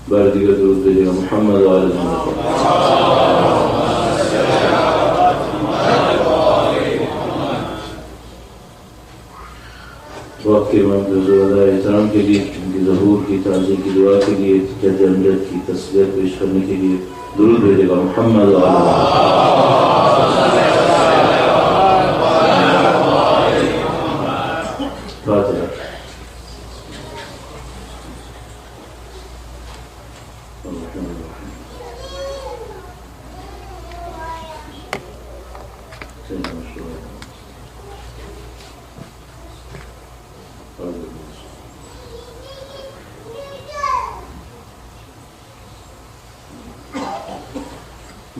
بار دیگر درود بھیجے گا محمد و آل محمد. وقت کے مقدس احترام کے لیے، ان کی ظہور کی تعظیم کی دعا کے لیے، جد امجد کی تسلیت پیش کرنے کے لیے درود بھیجے گا محمد و آل محمد. فاتحہ.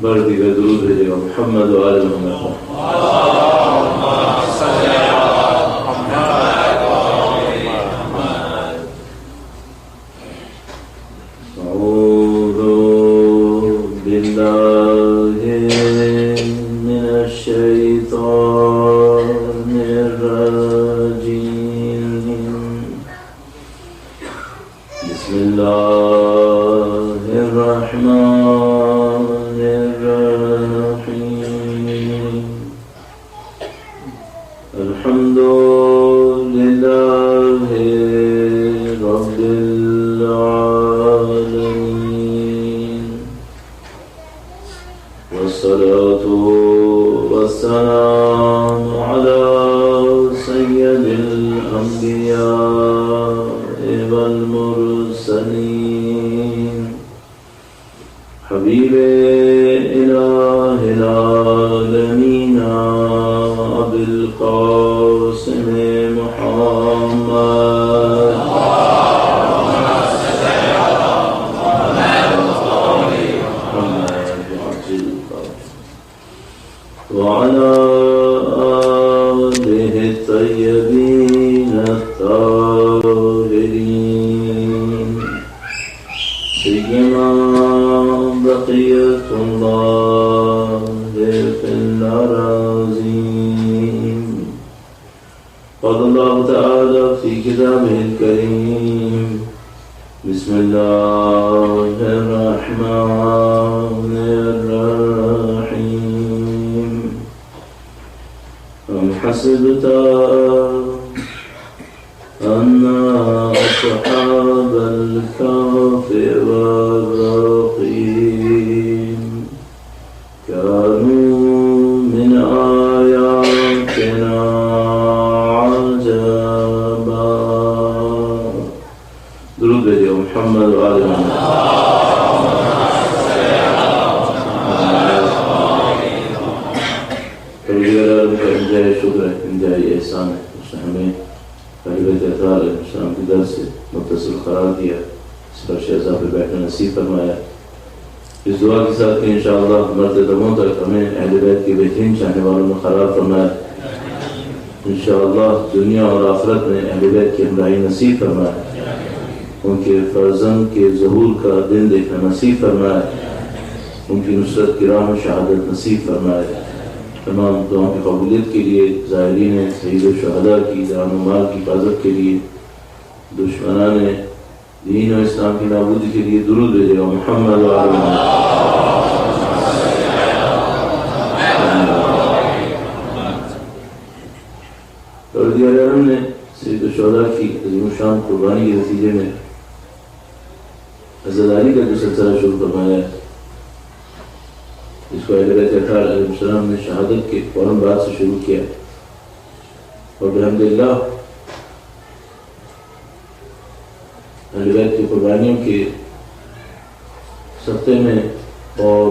بار دیگر درود بھیجے گا محمد و آل محمد. دنیا اور آخرت میں اہل بیت کی ہمراہی نصیب فرمائے، ان کے فرزند کے ظہور کا دن دیکھنا نصیب فرمائے، ان کی نصرت کی راہ شہادت نصیب فرمائے. تمام دعاؤں کی قبولیت کے لیے زائرین سید الشہداء کی جان و مال کی حفاظت کے لیے، دشمنان دین و اسلام کی نابودی کے لیے درود بھیجے گا محمد و آل محمد. ہم نے سید الشہداء کی عظیم الشان قربانی کے نتیجے میں عزاداری کا جو سلسلہ شروع فرمایا ہے، اس کو اہل بیت اطہار علیہ السلام نے شہادت کے فوراً بعد سے شروع کیا، اور الحمدللہ اہل بیت کی قربانیوں کے صدقے میں اور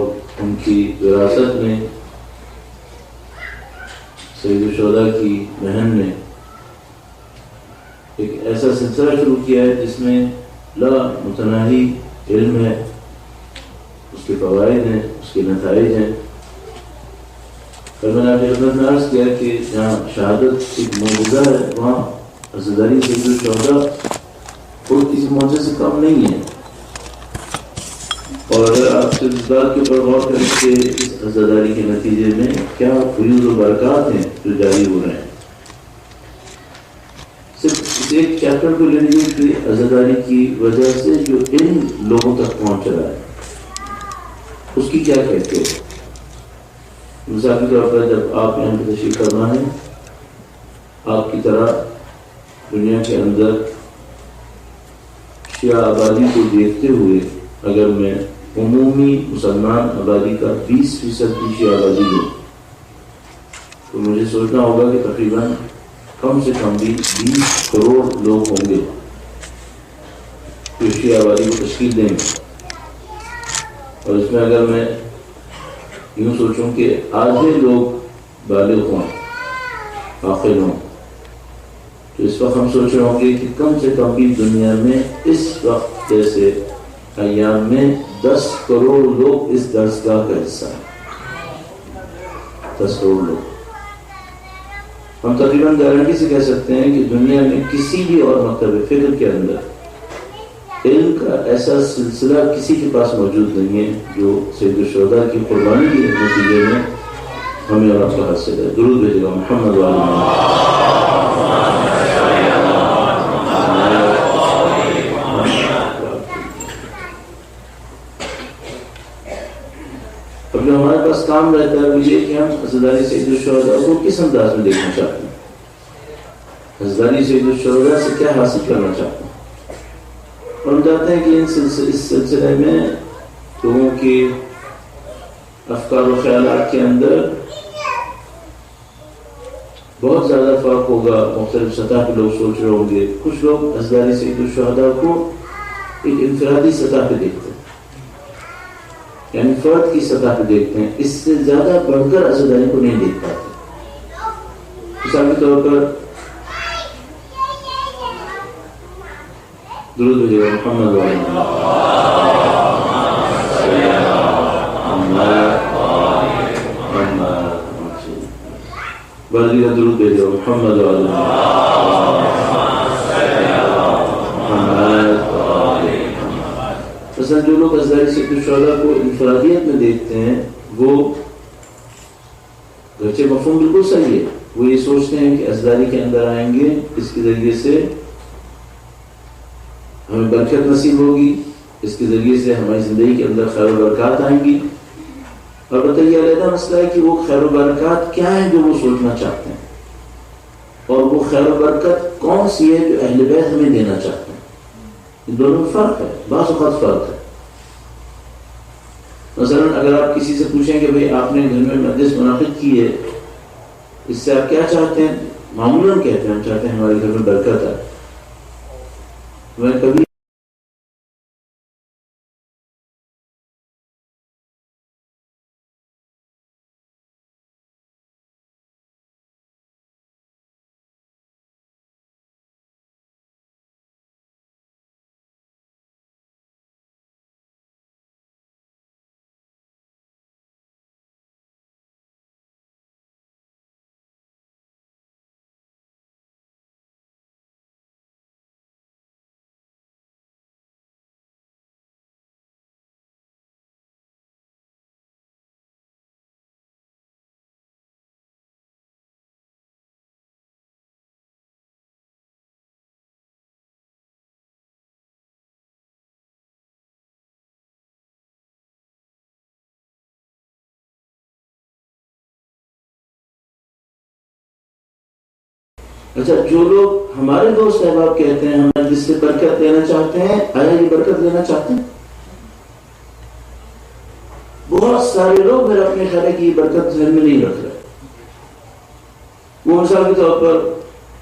ان کی وراثت میں سید الشہداء کی بہن نے ایک ایسا سلسلہ شروع کیا ہے جس میں لا متناہی علم ہے، اس کے فوائد ہیں، اس کے نتائج ہیں. میں نے آپ کی خدمت میں عرض کیا کہ جہاں شہادت ایک معجزہ ہے، وہاں عزاداری سید الشہداء خود کسی معجزے سے کم نہیں ہے. اور اگر آپ سے اس بات کے اوپر غور کریں کہ اس عزاداری کے نتیجے میں کیا فیوز و برکات ہیں جو جاری ہو رہے ہیں، صرف اسی ایک چیپٹر کو لے لیجیے کہ عزاداری کی وجہ سے جو ان لوگوں تک پہنچ رہا ہے اس کی کیا کہتے ہیں؟ مثال کے طور پر جب آپ یہاں پہ تشریف فرما ہے، آپ کی طرح دنیا کے اندر شیعہ آبادی کو دیکھتے ہوئے اگر میں عمومی مسلمان آبادی کا 20% کی شیعہ آبادی لوں تو مجھے سوچنا ہوگا کہ تقریباً کم سے کم بھی 20 کروڑ لوگ ہوں گے جو شیعہ آبادی کو تشکیل دیں گے. اور اس میں اگر میں یوں سوچوں کہ آدھے لوگ بالغ ہوں، عاقل ہوں، تو اس وقت ہم سوچ رہے ہوں گے کہ کم سے کم بھی دنیا میں اس وقت جیسے ایام میں 10 کروڑ لوگ اس درسگاہ کا حصہ ہیں. 10 کروڑ لوگ. ہم تقریباً گارنٹی سے کہہ سکتے ہیں کہ دنیا میں کسی بھی اور مکتب فکر کے اندر علم کا ایسا سلسلہ کسی کے پاس موجود نہیں ہے جو سید الشہداء کی قربانی کے نتیجے میں ہمیں اور آپ کا حاصل ہے. درود بھیجے گا محمد اب جو ہمارے پاس کام رہتا ہے وہ یہ کہ ہم عزاداری سید الشہداء کو کس انداز میں دیکھنا چاہتے ہیں، عزاداری سید الشہداء سے کیا حاصل کرنا چاہتے ہیں. اور ہم چاہتے ہیں کہ اس سلسلے میں لوگوں کے افکار و خیالات کے اندر بہت زیادہ فرق ہوگا. مختلف سطح پہ لوگ سوچ رہے ہوں گے. کچھ لوگ عزاداری سید الشہداء کو ایک انفرادی سطح پہ دیکھتے ہیں، یعنی فرد کی سطح پہ دیکھتے ہیں، اس سے زیادہ بڑھ کر عزاداری کو نہیں دیکھ پاتے. مثال کے طور پر درود بھیجے گا محمد بلدی کا درود بھیجے گا محمد مثلا جو لوگ عزاداری سید الشہداء کو انفرادیت میں دیکھتے ہیں وہ گرچہ مفہوم بالکل صحیح ہے، وہ یہ سوچتے ہیں کہ عزاداری کے اندر آئیں گے، اس کے ذریعے سے ہمیں برکت نصیب ہوگی، اس کے ذریعے سے ہماری زندگی کے اندر خیر و برکات آئیں گی. اور بتائیے علیحدہ مسئلہ ہے کہ وہ خیر و برکات کیا ہیں جو وہ سوچنا چاہتے ہیں، اور وہ خیر و برکت کون سی ہے جو اہل بیت ہمیں دینا چاہتے ہیں. ان دونوں میں فرق ہے، بعض اوقات فرق ہے. مثلا اگر آپ کسی سے پوچھیں کہ بھئی آپ نے گھر میں مجلس منعقد کی ہے، اس سے آپ کیا چاہتے ہیں، معمولاً کہتے ہیں ہم چاہتے ہیں ہمارے گھر میں برکت ہے. میں کبھی اچھا جو لوگ ہمارے دوست احباب کہتے ہیں ہم جس سے برکت لینا چاہتے ہیں، آیا یہ برکت لینا چاہتے ہیں؟ بہت سارے لوگ میرا اپنے خیال ہے کہ یہ برکت ذہن میں نہیں رکھ رہے. وہ مثال کے طور پر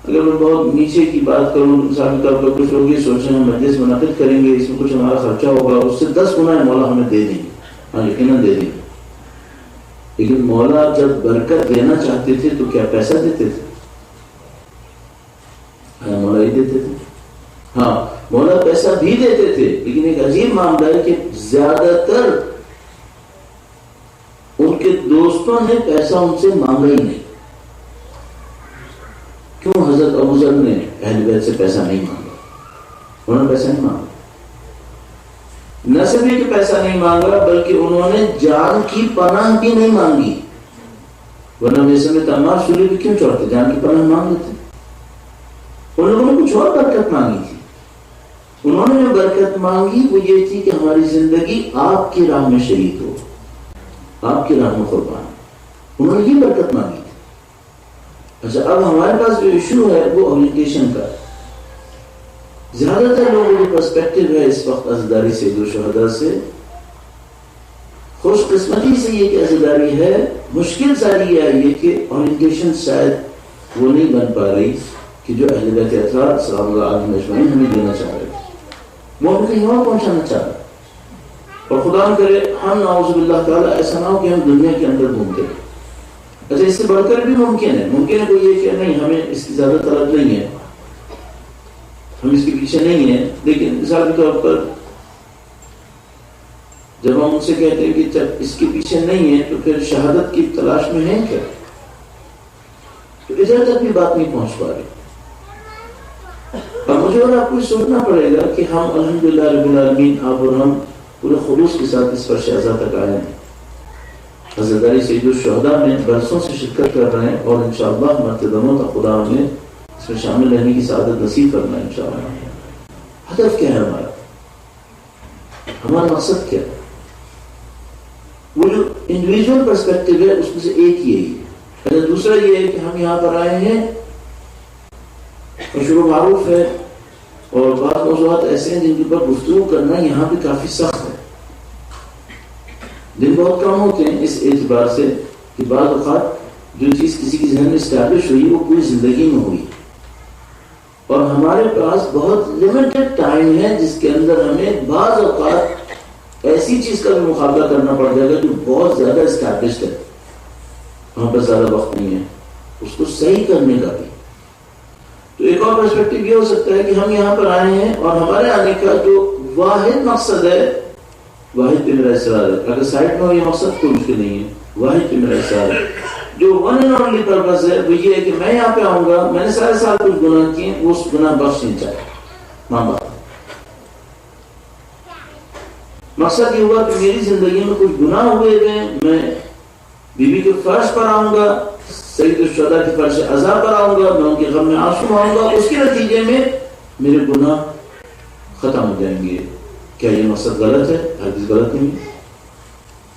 اگر میں بہت نیچے کی بات کروں، مثال کے طور پر کچھ لوگ یہ سوچ رہے ہیں ہم مجلس منعقد کریں گے، اس میں کچھ ہمارا خرچہ ہوگا، اس سے 10 گنا مولا ہمیں دے دیں گے. ہاں یقیناً دے دیں گے، لیکن مولا جب برکت دینا چاہتے تھے تو کیا پیسہ دیتے تھے؟ مولا ہی دیتے تھے. ہاں مولا پیسہ بھی دیتے تھے، لیکن ایک عجیب معاملہ ہے کہ زیادہ تر ان کے دوستوں نے پیسہ ان سے مانگا ہی نہیں. کیوں؟ حضرت ابو ذر نے اہل بیت سے پیسہ نہیں مانگا، انہوں نے پیسہ نہیں مانگا. نہ صرف کہ پیسہ نہیں مانگا بلکہ انہوں نے جان کی پناہ بھی نہیں مانگی. ورنہ ویسے میں تمام سولی بھی کیوں چڑھتے، جان کی پناہ مانگ لیتے. ان لوگوں نے کچھ اور برکت مانگی تھی. انہوں نے جو برکت مانگی وہ یہ تھی کہ ہماری زندگی آپ کی راہ میں شہید ہو، آپ کی راہ میں قربان. انہوں نے یہ برکت مانگی تھی. اچھا، اب ہمارے پاس جو ایشو ہے وہ اورینٹیشن کا. زیادہ تر لوگوں کی پرسپیکٹو ہے اس وقت عزاداری سید الشہداء سے، خوش قسمتی سے یہ کہ عزاداری ہے، مشکل ساری یہ کہ اورینٹیشن شاید وہ نہیں بن پا رہی کہ جو اہل بیت اطہار سلام اللہ علیہم اجمعین ہمیں دینا چاہ رہے تھے، وہ ہم کہیں اور پہنچانا چاہ رہے. اور خدا نہ کرے ہم نعوذ باللہ تعالیٰ ایسا نہ ہو کہ ہم دنیا کے اندر گھومتے ہیں. اچھا، اس سے بڑھ کر بھی ممکن ہے کوئی یہ کہ نہیں ہمیں اس کی زیادہ طلب نہیں ہے، ہم اس کے پیچھے نہیں ہیں. لیکن مثال کے طور پر جب ہم ان سے کہتے ہیں کہ جب اس کے پیچھے نہیں ہے تو پھر شہادت کی تلاش میں ہیں کیا، تو ادھر تک بھی بات نہیں پہنچ پا رہی. اور مجھے اور آپ کو سوچنا پڑے گا کہ ہم الحمدللہ رب العالمین آپ اور ہم پورے خلوص کے ساتھ اس پر شہزاد تک آئے ہیں. عزاداری سید الشہداء میں برسوں سے شرکت کر رہے ہیں اور انشاءاللہ مرتدموں کا خدا ہمیں اس میں شامل رہنے کی سعادت نصیب کرنا ہے انشاءاللہ. ہدف کیا ہے ہمارا مقصد کیا ہے؟ وہ جو انڈیویجول پرسپیکٹو ہے اس میں سے ایک یہی ہے. دوسرا یہ ہے کہ ہم یہاں پر آئے ہیں مشہور و معروف ہے اور بعض موضوعات ایسے ہیں جن کے اوپر گفتگو کرنا یہاں بھی کافی سخت ہے. دن بہت کم ہوتے ہیں اس اعتبار سے کہ بعض اوقات جو چیز کسی کی ذہن میں اسٹیبلش ہوئی وہ پوری زندگی میں ہوئی، اور ہمارے پاس بہت لمیٹڈ ٹائم ہے جس کے اندر ہمیں بعض اوقات ایسی چیز کا بھی مقابلہ کرنا پڑ جائے گا جو بہت زیادہ اسٹیبلشڈ ہے، وہاں پر زیادہ وقت نہیں ہے اس کو صحیح کرنے کا بھی. تو ایک اور پرسپیکٹو یہ ہو سکتا ہے کہ ہم یہاں پر آئے ہیں اور ہمارے آنے کا جو واحد مقصد ہے، واحد پہ میرا اصرار ہے. اگر سائڈ میں ہو یہ مقصد کوئی مشکل نہیں ہے، واحد پہ میرا اصرار ہے. جو ون اینڈ اونلی پرپز ہے وہ یہ ہے کہ میں یہاں پہ آؤں گا، میں نے سارے سال کچھ گناہ کیے، وہ اس گناہ بخش نہیں چاہے ماں باپ. مقصد یہ ہوا کہ میری زندگی میں کچھ گناہ ہوئے تھے، میں بیوی کے فرش پر آؤں گا، سید الشہداء کے فرش عزا پر آؤں گا، میں ان کے غم میں آنسو آؤں گا، اس کے نتیجے میں میرے گناہ ختم ہو جائیں گے. کیا یہ مقصد غلط ہے؟ ہرگز غلط نہیں.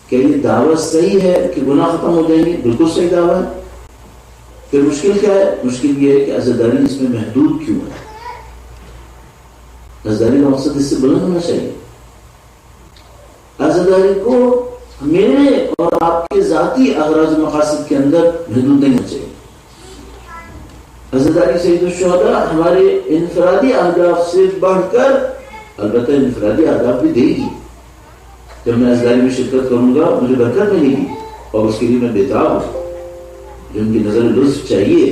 کیا یہ دعوت صحیح ہے کہ گناہ ختم ہو جائیں گے؟ بالکل صحیح دعویٰ ہے. پھر مشکل کیا ہے؟ مشکل یہ ہے کہ عزاداری اس میں محدود کیوں ہے؟ عزاداری کا مقصد اس سے بلند ہونا چاہیے. عزاداری کو میرے اور آپ کے ذاتی اغراض و مقاصد کے اندر محدود نہیں ہونا چاہیے. عزاداری سید الشہداء ہمارے انفرادی اہداف سے بڑھ کر، البتہ انفرادی اہداف بھی دے گی. جب میں عزاداری میں شرکت کروں گا مجھے برکت ملے گی اور اس کے لیے میں بےتاب ہوں. جو ان کی نظر لطف چاہیے،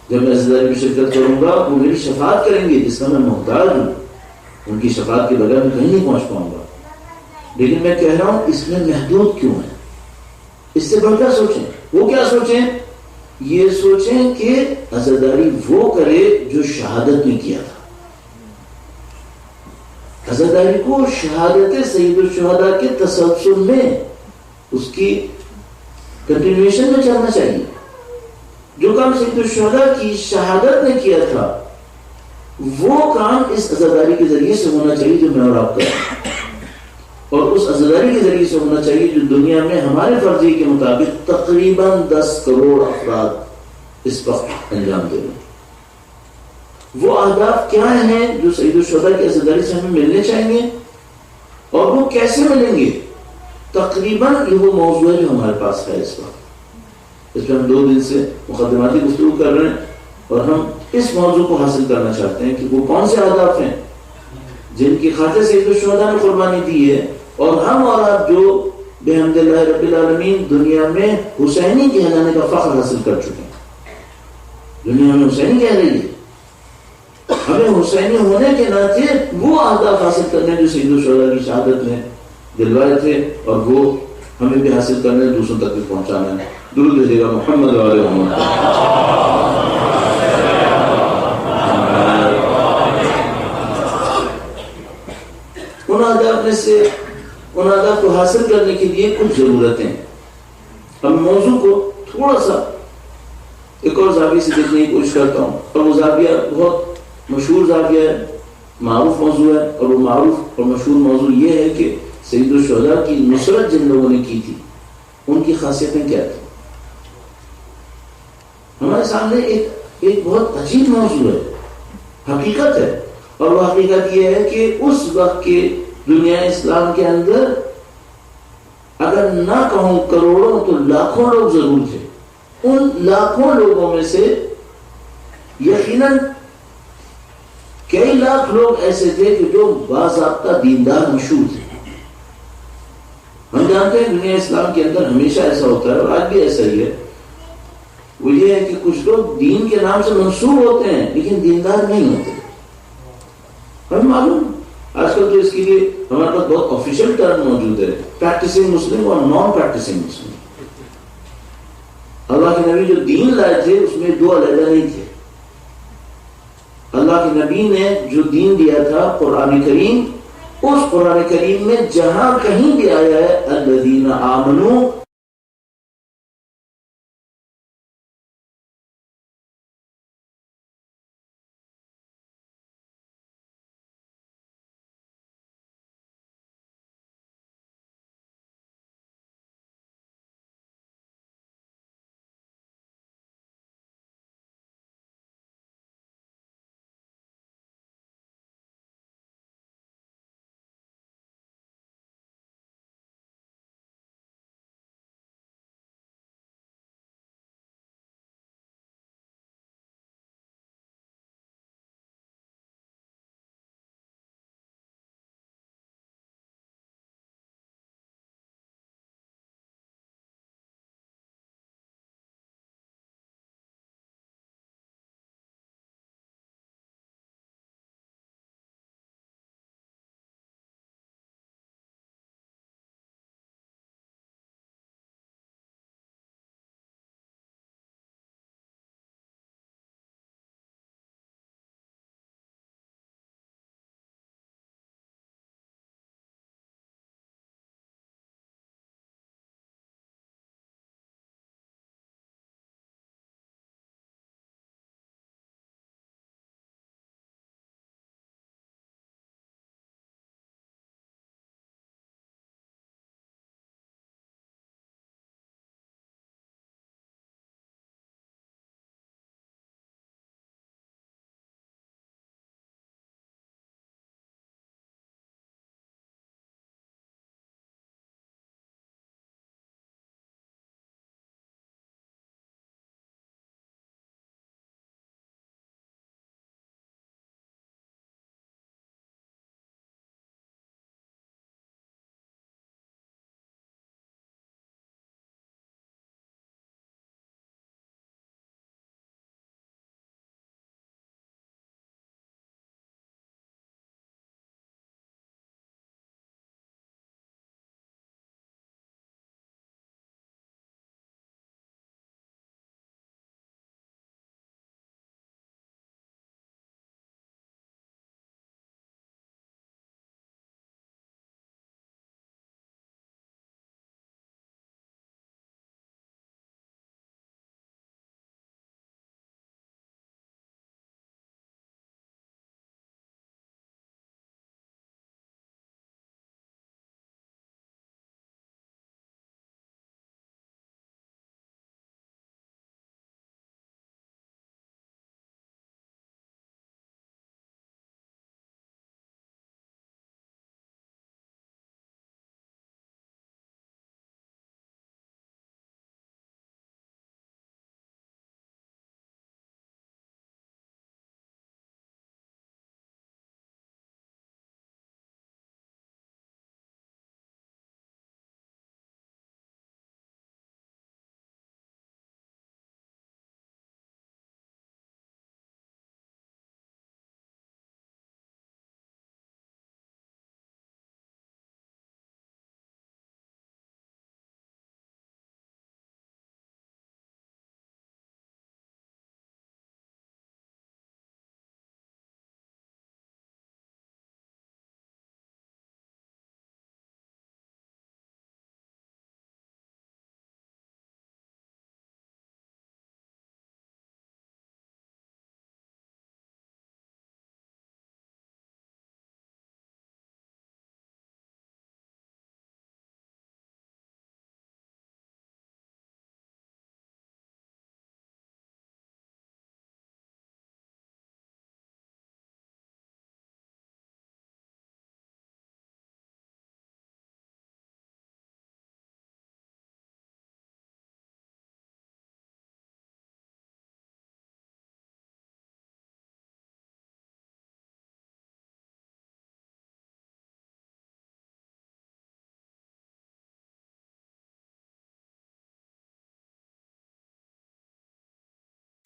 جب میں عزاداری میں شرکت کروں گا وہ میری شفاعت کریں گے جس کا میں محتاج ہوں. ان کی شفاعت کے بغیر میں کہیں نہیں پہنچ پاؤں گا. لیکن میں کہہ رہا ہوں اس میں محدود کیوں ہے؟ اس سے بڑھ کر سوچیں. وہ کیا سوچیں؟ یہ سوچیں کہ عزاداری وہ کرے جو شہادت میں کیا تھا. عزاداری کو شہادت سید الشہداء کے تسلسل میں، اس کی کنٹینیویشن میں چلنا چاہیے. جو کام سید الشہداء کی شہادت نے کیا تھا وہ کام اس عزاداری کے ذریعے سے ہونا چاہیے جو میں اور آپ کریں، اور اس عزاداری کے ذریعے سے ہونا چاہیے جو دنیا میں ہمارے فرضیے کے مطابق تقریباً 10 کروڑ افراد اس وقت انجام دے رہے ہیں. وہ اہداف کیا ہیں جو سید الشہداء کی عزاداری سے ہمیں ملنے چاہیے اور وہ کیسے ملیں گے؟ تقریباً یہ وہ موضوع ہے جو ہمارے پاس ہے اس وقت. اس پہ ہم 2 دن سے مقدماتی گفتگو کر رہے ہیں اور ہم اس موضوع کو حاصل کرنا چاہتے ہیں کہ وہ کون سے اہداف ہیں جن کی خاطر سید الشہداء نے قربانی دی ہے، اور ہم اور آپ جو بحمد اللہ رب العالمین دنیا میں حسینی کہلانے کا فخر حاصل کر چکے ہیں. دنیا میں حسینی کہہ رہی ہے، ہمیں حسینی ہونے کے ناطے وہ اہداف حاصل کرنے جو سید الشہداء کی شہادت نے دلوائے تھے، اور وہ ہمیں بھی حاصل کرنے دوسروں تک بھی پہنچانا ہے. درود بھیجیے گا محمد علیہ محمد. ان اہداف کو حاصل کرنے کے لیے کچھ ضرورتیں. ہم موضوع کو تھوڑا سا ایک اور زاویے سے دیکھنے کی کوشش کرتا ہوں، اور وہ زاویہ بہت مشہور زاویہ ہے، معروف موضوع ہے، اور وہ معروف اور مشہور موضوع یہ ہے کہ سید الشہداء کی نصرت جن لوگوں نے کی تھی ان کی خاصیتیں کیا تھی۔ ہمارے سامنے ایک بہت عجیب موضوع ہے، حقیقت ہے، اور وہ حقیقت یہ ہے کہ اس وقت کے دنیا اسلام کے اندر اگر نہ کہوں کروڑوں تو لاکھوں لوگ ضرور تھے، ان لاکھوں لوگوں میں سے یقیناً کئی لاکھ لوگ ایسے تھے کہ جو باضابطہ دیندار مشہور تھے۔ ہم جانتے ہیں دنیا اسلام کے اندر ہمیشہ ایسا ہوتا ہے، اور آج بھی ایسا ہی ہے، وہ یہ ہے کہ کچھ لوگ دین کے نام سے منسوب ہوتے ہیں لیکن دیندار نہیں ہوتے۔ ہمیں معلوم آج کل تو اس کے لیے ہمارے پاس بہت آفیشیل ٹرم موجود ہے، پریکٹسنگ مسلم اور نان پریکٹسنگ مسلم۔ اللہ کے نبی جو دین لائے تھے اس میں دو علیحدہ نہیں تھے۔ اللہ کے نبی نے جو دین دیا تھا قرآن کریم، اس قرآن کریم میں جہاں کہیں بھی آیا ہے الذین آمنوا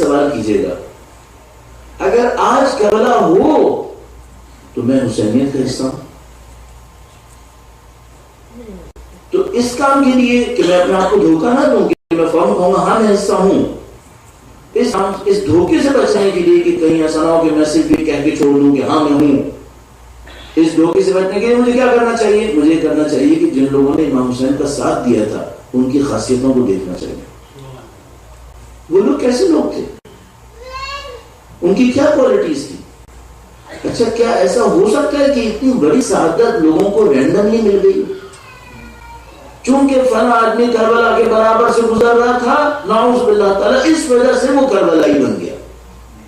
سوال کیجیے گا، اگر آج کربلا ہو تو میں حسینیت کا حصہ ہوں؟ تو اس کام کے لیے کہ میں اپنے آپ کو دھوکہ نہ دوں کہ میں فوراً کہوں گا ہاں میں حصہ ہوں، اس دھوکے سے بچنے کے لیے کہ کہیں ایسا نہ ہو کہ میں صرف یہ کہہ کے چھوڑ دوں کہ ہاں میں ہوں، اس دھوکے سے بچنے کے لیے مجھے کیا کرنا چاہیے؟ مجھے کرنا چاہیے کہ جن لوگوں نے امام حسین کا ساتھ دیا تھا ان کی خاصیتوں کو دیکھنا چاہیے. وہ لوگ کیسے لوگ تھے، ان کی کیا کوالٹیز تھی. اچھا کیا ایسا ہو سکتا ہے کہ اتنی بڑی سعادت لوگوں کو رینڈملی مل گئی؟ چونکہ فلاں آدمی کربلا کے برابر سے گزر رہا تھا، نعوذ باللہ تعالی اس وجہ سے وہ کربلائی بن گیا.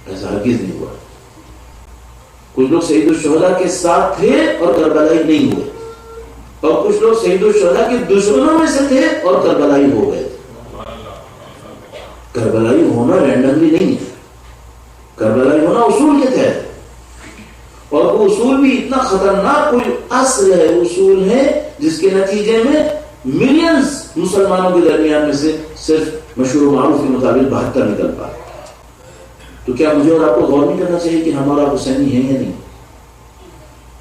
ایسا ہرگز نہیں ہوا. کچھ لوگ شہید الشہداء کے ساتھ تھے اور کربلائی نہیں ہوئے، اور کچھ لوگ شہید الشہداء کے دشمنوں میں سے تھے اور کربلائی ہو گئے. کربلائی ہونا رینڈملی نہیں ہے، کربلائی ہونا اصول کے تحت، اور وہ اصول بھی اتنا خطرناک کوئی اصل ہے، اصول ہے جس کے نتیجے میں ملینز مسلمانوں کے درمیان میں سے صرف مشہور و معروف کے مطابق 72 نکل پائے. تو کیا مجھے اور آپ کو غور نہیں کرنا چاہیے کہ ہمارا حسینی ہے یا نہیں؟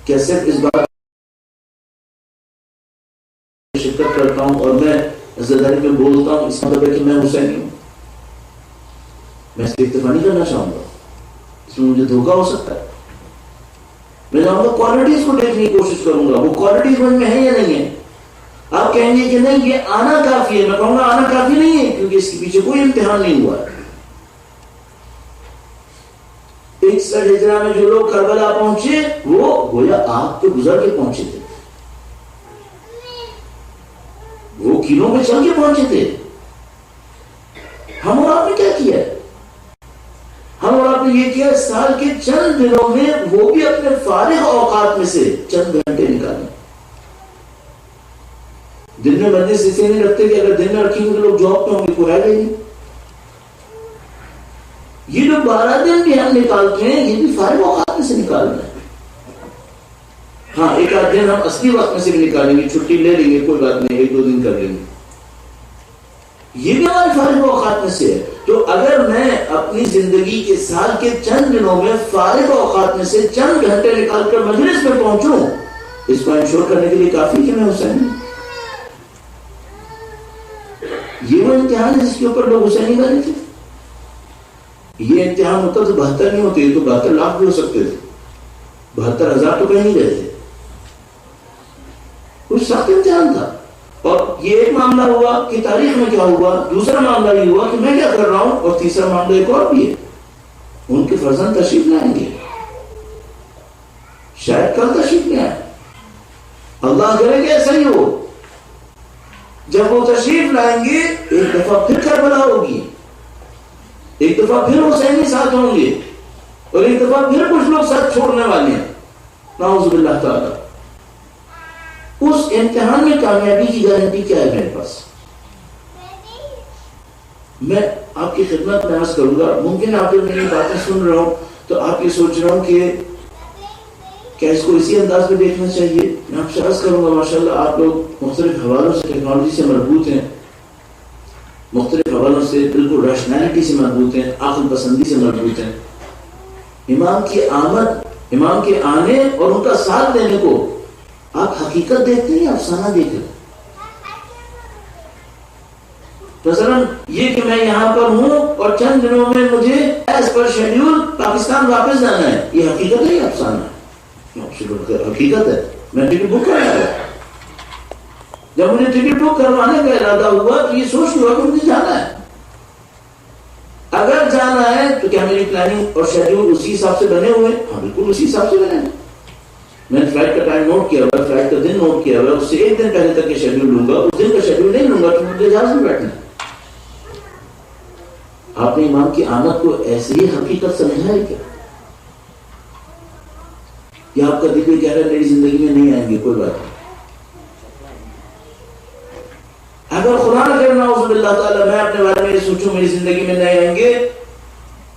کیا صرف اس بات شرکت کرتا ہوں اور میں عزتداری میں بولتا ہوں اس مطلب ہے کہ میں حسینی ہوں؟ میں اس پہ اکتفا نہیں کرنا چاہوں گا، اس میں مجھے دھوکہ ہو سکتا ہے. میں چاہوں گا کوالٹیز کو دیکھنے کی کوشش کروں گا، وہ کوالٹیز مجھ میں ہے یا نہیں ہے. آپ کہیں گے کہ نہیں یہ آنا کافی ہے، میں کہوں گا آنا کافی نہیں ہے کیونکہ اس کے پیچھے کوئی امتحان نہیں ہوا ہے. 61 ہجرہ میں جو لوگ کربلا پہنچے وہ گویا آگ پہ گزر کے پہنچے تھے، وہ کینوں پہ چل کے پہنچے تھے. ہم اور آپ نے کیا کیا ہے؟ ہم اور آپ نے یہ کیا سال کے چند دنوں میں وہ بھی اپنے فارغ اوقات میں سے چند گھنٹے نکالیں. دن میں مجلس اس لیے نہیں رکھتے کہ اگر دن میں رکھیں گے تو لوگ جاب پہ ہوں گے، کوئی آئے گا نہیں. یہ جو 12 دن بھی ہم نکالتے ہیں یہ بھی فارغ اوقات میں سے نکال رہے ہیں. ہاں ایک آدھ دن ہم اصلی وقت میں سے بھی نکالیں گے، چھٹی لے لیں گے، کوئی بات نہیں، 1-2 دن کر لیں گے، یہ بھی ہمارے فارغ اوقات میں سے ہے. تو اگر میں اپنی زندگی کے سال کے چند دنوں میں فارغ اوقات میں سے چند گھنٹے نکال کر مجلس میں پہنچوں، اس کو انشور کرنے کے لیے کافی کہ میں حسین ہوں. یہ وہ امتحان ہے جس کے اوپر لوگ حسینی بنے تھے. یہ امتحان ہوتا تو 72 نہیں ہوتے، یہ تو 72 لاکھ بھی ہو سکتے تھے، 72,000 تو کہیں نہیں گئے تھے. کچھ سخت امتحان تھا. اور یہ ایک معاملہ ہوا کہ تاریخ میں کیا ہوا، دوسرا معاملہ یہ ہوا کہ میں کیا کر رہا ہوں، اور تیسرا معاملہ ایک اور بھی ہے، ان کے فرزند تشریف لائیں گے، شاید کل تشریف لے آئیں، اللہ کرے کہ ایسا ہی ہو. جب وہ تشریف لائیں گے ایک دفعہ پھر کربلا ہوگی، ایک دفعہ پھر حسینی ساتھ ہوں گے، اور ایک دفعہ پھر کچھ لوگ ساتھ چھوڑنے والے ہیں، نعوذ باللہ تعالی. اس امتحان میں کامیابی کی گارنٹی کیا ہے میرے پاس؟ میں آپ کی خدمت میں عرض کروں گا، ممکن آپ جب میری باتیں سن رہا ہوں تو آپ یہ سوچ رہا ہوں کہ کیا اس کو اسی انداز میں دیکھنا چاہیے. میں آپ سے عرض کروں گا ماشاءاللہ آپ لوگ مختلف حوالوں سے ٹیکنالوجی سے مربوط ہیں، مختلف حوالوں سے بالکل ریشنلٹی سے مربوط ہیں، عقل پسندی سے مربوط ہیں. امام کی آمد، امام کے آنے اور ان کا ساتھ دینے کو آپ حقیقت دیکھتے ہیں یا افسانہ دیکھ رہے ہیں؟ مثلا یہ کہ میں یہاں پر ہوں اور چند دنوں میں مجھے ایز پر شیڈیول پاکستان واپس جانا ہے، یہ حقیقت ہے یا افسانہ ہے؟ حقیقت ہے. میں ٹکٹ بک کرایا ہے، جب مجھے ٹکٹ بک کروانے کا ارادہ ہوا تو یہ سوچ ہوا کہ مجھے جانا ہے. اگر جانا ہے تو کیا میری پلاننگ اور شیڈیول اسی حساب سے بنے ہوئے؟ ہاں بالکل اسی حساب سے بنے ہیں. میں نے فلائٹ کا ٹائم نوٹ کیا ہوا ہے، فلائٹ کا دن نوٹ کیا ہوا ہے، اس سے ایک دن پہلے تک کے شیڈیول لوں گا، اس دن کا شیڈیول نہیں لوں گا تو مجھے جہاز میں بیٹھنا ہے. آپ نے امام کی آمد کو ایسے ہی حقیقت سمجھا ہے کیا؟ یا آپ کا دل بھی کہہ رہا ہے میری زندگی میں نہیں آئیں گے، کوئی بات نہیں. اگر خدا نہ کرے نعوذ باللہ تعالیٰ میں اپنے بارے میں یہ سوچوں میری زندگی میں نہیں آئیں گے،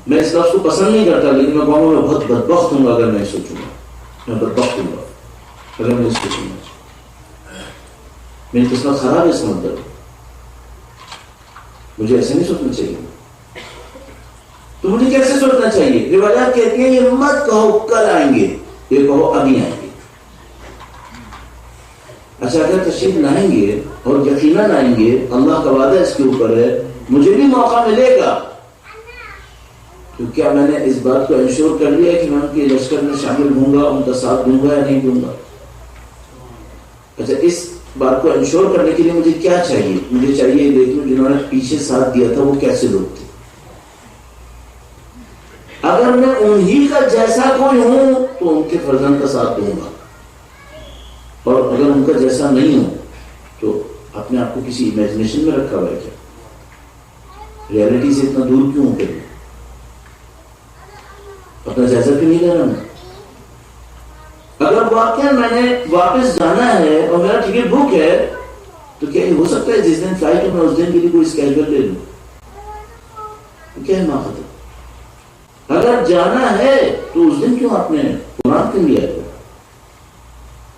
میں اس لفظ کو پسند نہیں کرتا لیکن میں کہوں گا میں بہت بدبخت ہوں گا اگر میں سوچوں گا، میں بدبخت ہوں گا اگر میں سوچوں گا، میری قسمت خراب ہے اس مطلب. مجھے ایسے نہیں سوچنا چاہیے. تو مجھے کیسے سوچنا چاہیے؟ روایات کہتی ہیں یہ مت کہو کل آئیں گے، یہ کہو ابھی آئیں گے۔ اچھا اگر تشریف لائیں گے اور یقیناً آئیں گے، اللہ کا وعدہ اس کے اوپر ہے، مجھے بھی موقع ملے گا، تو کیا میں نے اس بات کو انشور کر لیا کہ میں ان کے لشکر میں شامل ہوں گا، ان کا ساتھ دوں گا یا نہیں دوں گا؟ اچھا اس بات کو انشور کرنے کے لیے مجھے کیا چاہیے؟ مجھے چاہیے دیکھوں جنہوں نے پیچھے ساتھ دیا تھا وہ کیسے لوگ تھے۔ اگر میں انہی کا جیسا کوئی ہوں تو ان کے فرزند کا ساتھ دوں گا، اور اگر ان کا جیسا نہیں ہوں تو اپنے آپ کو کسی امیجنیشن میں رکھا ہوا ہے کیا؟ ریالٹی سے اتنا دور کیوں کریں؟ اپنا جائزہ کیوں نہیں لینا؟ میں اگر واقعا میں نے واپس جانا ہے اور میرا ٹکٹ بک ہے تو کیا یہ ہو سکتا ہے جس دن فلائٹ ہے میں اس دن کے لیے کوئی اسکیجول لے لوں؟ تو کیا ہے ماخذ؟ اگر جانا ہے تو اس دن کیوں آپ نے قرآن کیوں لیا ہے؟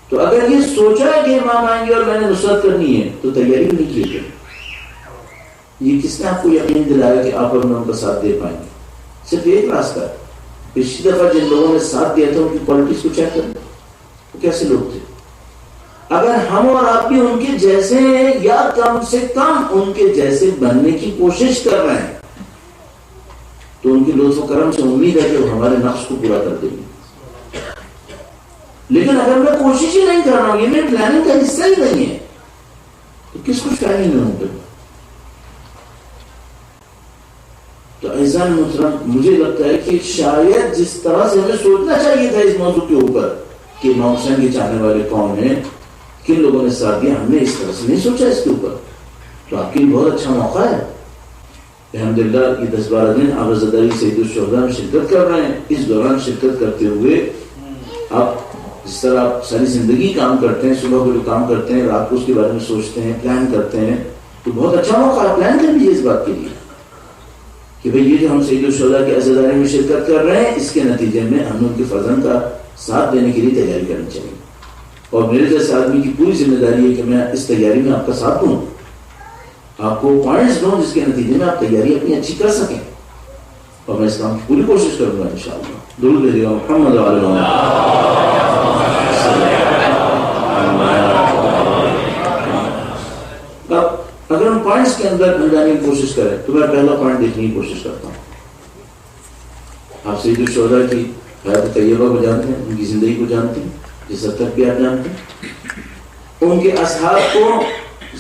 تو اگر یہ سوچا ہے کہ امام آئیں گے اور میں نے نصرت کرنی ہے تو تیاری بھی نہیں کی ہے۔ یہ کس نے آپ کو یقین دلایا کہ آپ اور میں ان کا ساتھ دے پائیں گے؟ صرف ایک راستہ ہے۔ پچھلی دفعہ جن لوگوں نے ساتھ دیا تھا ان کی پالیٹکس کو چیک کریں، وہ کیسے لوگ تھے۔ اگر ہم اور آپ بھی ان کے جیسے ہیں یا کم سے کم ان کے جیسے بننے کی کوشش کر رہے ہیں تو ان کی لطف و کرم سے امید ہے کہ وہ ہمارے نقص کو پورا کر دیں گے۔ لیکن اگر میں کوشش ہی نہیں کر رہا ہوں، یہ میری پلاننگ کا حصہ ہی نہیں ہے، تو کس کو شاید نہیں ہوں گے۔ تو اعزان محترم مجھے لگتا ہے کہ شاید جس طرح سے ہمیں سوچنا چاہیے تھا اس موضوع کے اوپر کہ امام حسین کے چاہنے والے کون ہیں، کن لوگوں نے ساتھ دیا، ہم نے اس طرح سے نہیں سوچا اس کے اوپر۔ تو آپ کے لیے بہت اچھا موقع ہے، الحمدللہ یہ 10-12 دن آپ عزاداری سید الشہداء میں شرکت کر رہے ہیں۔ اس دوران شرکت کرتے ہوئے آپ جس طرح آپ ساری زندگی کام کرتے ہیں، صبح کو جو کام کرتے ہیں رات کو اس کے بارے میں سوچتے ہیں، پلان کرتے ہیں، تو بہت اچھا موقع ہے، پلان کر لیجیے اس بات کے لیے کہ بھئی یہ جو ہم سید الشہداء کی عزاداری میں شرکت کر رہے ہیں اس کے نتیجے میں ہم ان کے فرزند کا ساتھ دینے کے لیے تیاری کرنی چاہیے، اور میرے جیسے آدمی کی پوری ذمہ داری ہے کہ میں اس تیاری میں آپ کا ساتھ دوں، آپ کو پوائنٹس دوں جس کے نتیجے میں آپ تیاری اپنی اچھی کر سکیں، اور میں اس کام کی پوری کوشش کروں گا انشاءاللہ۔ درود بھیجیے گا محمد علیہ اگر ہم پوائنٹس کے اندر مل جانے کی کوشش کریں تو میں پہلا پوائنٹ دیکھنے کی کوشش کرتا ہوں۔ آپ سید الشہداء کی حیات طیبہ کو جانتے ہیں، ان کی زندگی کو جانتے ہیں، جس حد تک بھی آپ جانتے ہیں۔ ان کے اصحاب کو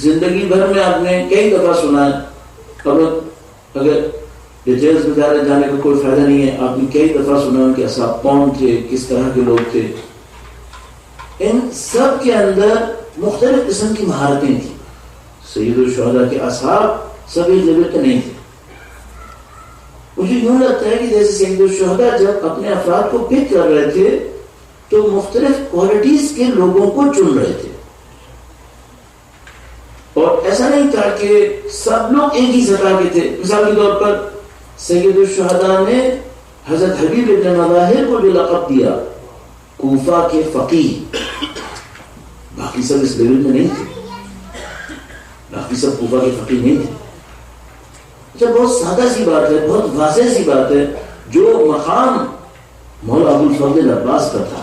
زندگی بھر میں آپ نے کئی دفعہ سنا ہے، اگر ڈیٹیلز میں جانے کا کوئی فائدہ نہیں ہے، آپ نے کئی دفعہ سنا ان کے اصحاب کون تھے، کس طرح کے لوگ تھے۔ ان سب کے اندر مختلف قسم کی مہارتیں تھیں۔ سید الشہداء کے اصحاب سب ایک لیول کے نہیں تھے۔ مجھے یوں لگتا ہے کہ جیسے سید الشہداء جب اپنے افراد کو پک کر رہے تھے تو مختلف کوالٹیز کے لوگوں کو چن رہے تھے، اور ایسا نہیں تھا کہ سب لوگ ایک ہی سطح کے تھے۔ مثال کے طور پر سید الشہداء نے حضرت حبیب ابن مظاہر کو جو لقب دیا کوفہ کے فقیہ، باقی سب اس لیول میں نہیں تھے، باقی سب کوفہ کے فقیہ نہیں تھے۔ اچھا بہت سادہ سی بات ہے، بہت واضح سی بات ہے، جو مقام مولا ابو الفضل عباس کا تھا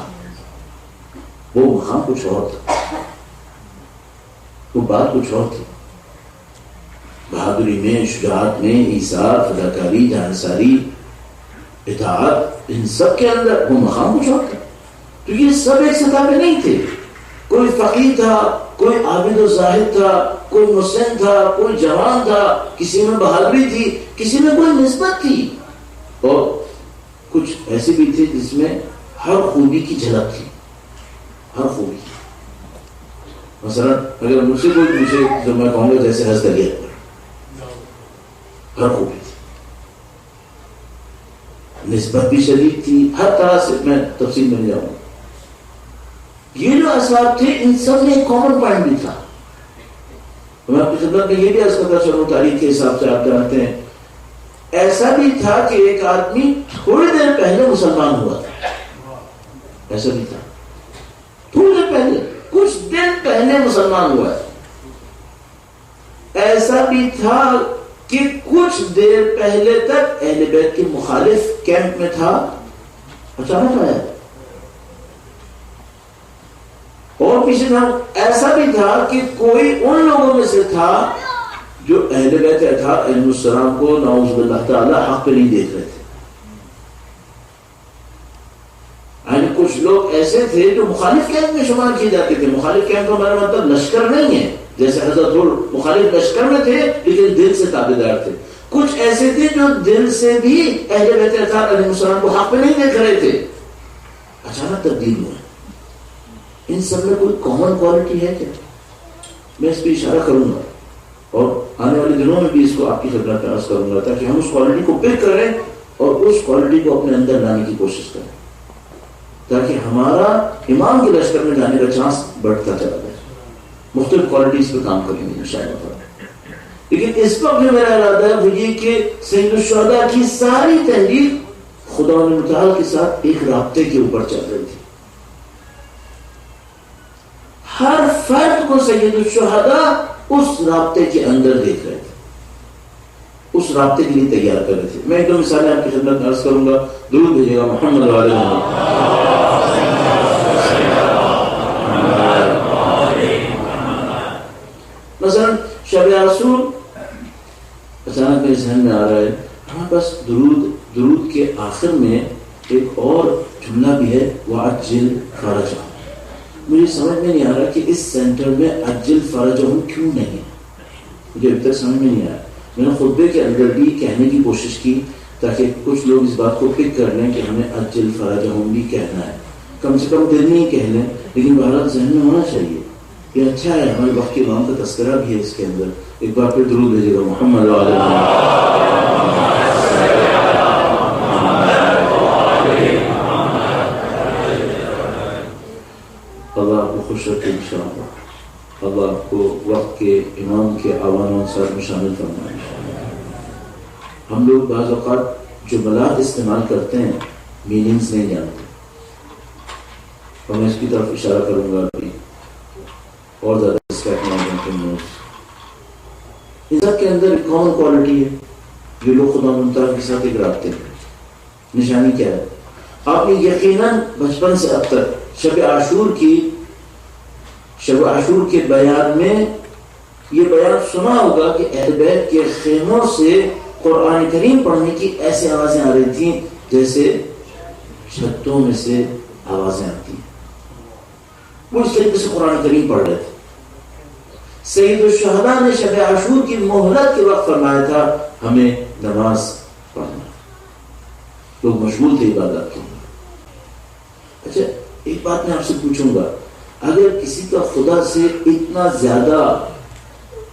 وہ مقام کچھ اور تھا، وہ بات کچھ اور تھی۔ بہادری میں، شجاعت میں، ایثار، فداکاری، جانساری، اطاعت، ان سب کے اندر وہ مقام کچھ اور تھا۔ تو یہ سب ایک سطح پہ نہیں تھے، کوئی فقیر تھا، کوئی عابد و زاہد تھا، کوئی محسن تھا، کوئی جوان تھا، کسی میں بہادری تھی، کسی میں کوئی نسبت تھی، اور کچھ ایسے بھی تھے جس میں ہر خوبی کی جھلک تھی، ہر خوبی۔ مثلا اگر مجھ سے کوئی پوچھے تو میں کہوں گا جیسے حضرت علی اکبر، ہر خوبی تھی، نسبت بھی شدید تھی، ہر طرح سے، میں تفصیل میں نہیں جاؤں گا۔ یہ جو اصحاب تھے ان سب میں ایک کامن پوائنٹ بھی تھا۔ میں آپ کی خدمت میں یہ بھی عرض کرتا چلوں، تاریخ کے حساب سے آپ جانتے ہیں ایسا بھی تھا کہ ایک آدمی تھوڑی دیر پہلے مسلمان ہوا تھا، ایسا بھی تھا، تھوڑی دیر پہلے، کچھ دن پہلے مسلمان ہوا ہے۔ ایسا بھی تھا کہ کچھ دیر پہلے تک اہل بیت کے مخالف کیمپ میں تھا، اچانک آیا. اور پیچھے ایسا بھی تھا کہ کوئی ان لوگوں میں سے تھا جو اہل بیت اطہار علیہ السلام کو نعوذ باللہ تعالی حق پہ نہیں دیکھ رہے تھے. یعنی کچھ لوگ ایسے تھے جو مخالف کیمپ میں شمار کیے جاتے تھے. مخالف کیمپ کا ہمارا مطلب لشکر نہیں ہے، جیسے حضرت مخالف لشکر میں تھے لیکن دل سے تابعدار تھے. کچھ ایسے تھے جو دل سے بھی اہل بیت اطہار علیہ السلام کو حق پہ نہیں دیکھ رہے تھے، اچانک تبدیل ہوئے. ان سب میں کوئی کامن کوالٹی ہے کیا؟ میں اس پہ اشارہ کروں گا اور آنے والے دنوں میں بھی اس کو آپ کی خدمت میں عرض کروں گا تاکہ ہم اس کوالٹی کو پک کریں اور اس کوالٹی کو اپنے اندر لانے کی کوشش کریں تاکہ ہمارا امام کے لشکر میں جانے کا چانس بڑھتا چلا جائے. مختلف کوالٹیز پہ کام کریں گے انشاءاللہ. لیکن اس وقت میں میرا ارادہ ہے وہ یہ کہ سید الشہداء کی ساری تحریک خدا متعال کے ساتھ ایک رابطے کے اوپر چل رہی تھی. ہر فرد کو سید الشہداء اس رابطے کے اندر دیکھ رہے تھے، اس رابطے کے لیے تیار کر رہے تھے. میں ایک دو مثالیں آپ کی خدمت میں عرض کروں گا. درود بھیجیے گا محمد وعلی محمد. مثلا شب عاشور اچانک میرے ذہن میں آ رہا ہے ہمارے پاس درود کے آخر میں ایک اور جملہ بھی ہے وَعَجِّلْ فَرَجَهُمْ. مجھے سمجھ میں نہیں آ رہا کہ اس سینٹر میں عجل فرجہم کیوں نہیں ہے. مجھے اب تک سمجھ میں نہیں آیا. میں نے خطبے کے اندر بھی کہنے کی کوشش کی تاکہ کچھ لوگ اس بات کو پک کر لیں کہ ہمیں عجل فرجہم بھی کہنا ہے. کم سے کم دل میں ہی کہہ لیں لیکن بہرحال ذہن میں ہونا چاہیے. یہ اچھا ہے، ہمارے وقت کے امام کا تذکرہ بھی ہے اس کے اندر. ایک بار پھر درود بھیجیے گا محمد وعلی محمد. اللہ آپ کو خوش رکھے انشاءاللہ. اللہ آپ کو وقت کے امام کے آوان و انصار میں شامل فرمائے. ہم لوگ بعض اوقات جو بلاغت استعمال کرتے ہیں میننگز نہیں جانتے، اور میں اس کی طرف اشارہ کروں گا ابھی اور زیادہ اس کا ان سب کے اندر ایک کامن کوالٹی ہے. یہ لوگ خدا متعال کے ساتھ ایک رابطے ہیں. نشانی کیا ہے؟ آپ نے یقیناً بچپن سے اب تک شب عاشور کے بیان میں یہ بیان سنا ہوگا کہ اہل بیت کے خیموں سے قرآن کریم پڑھنے کی ایسی آوازیں آ رہی تھیں جیسے چھتوں میں سے آوازیں آتی ہیں. وہ اس طریقے سے قرآن کریم پڑھ رہے تھے. سید الشہداء نے شب عاشور کی مہلت کے وقت فرمایا تھا ہمیں نماز پڑھنا. لوگ مشغول تھے عبادت کے. اچھا ایک بات میں آپ سے پوچھوں گا، اگر کسی کا خدا سے اتنا زیادہ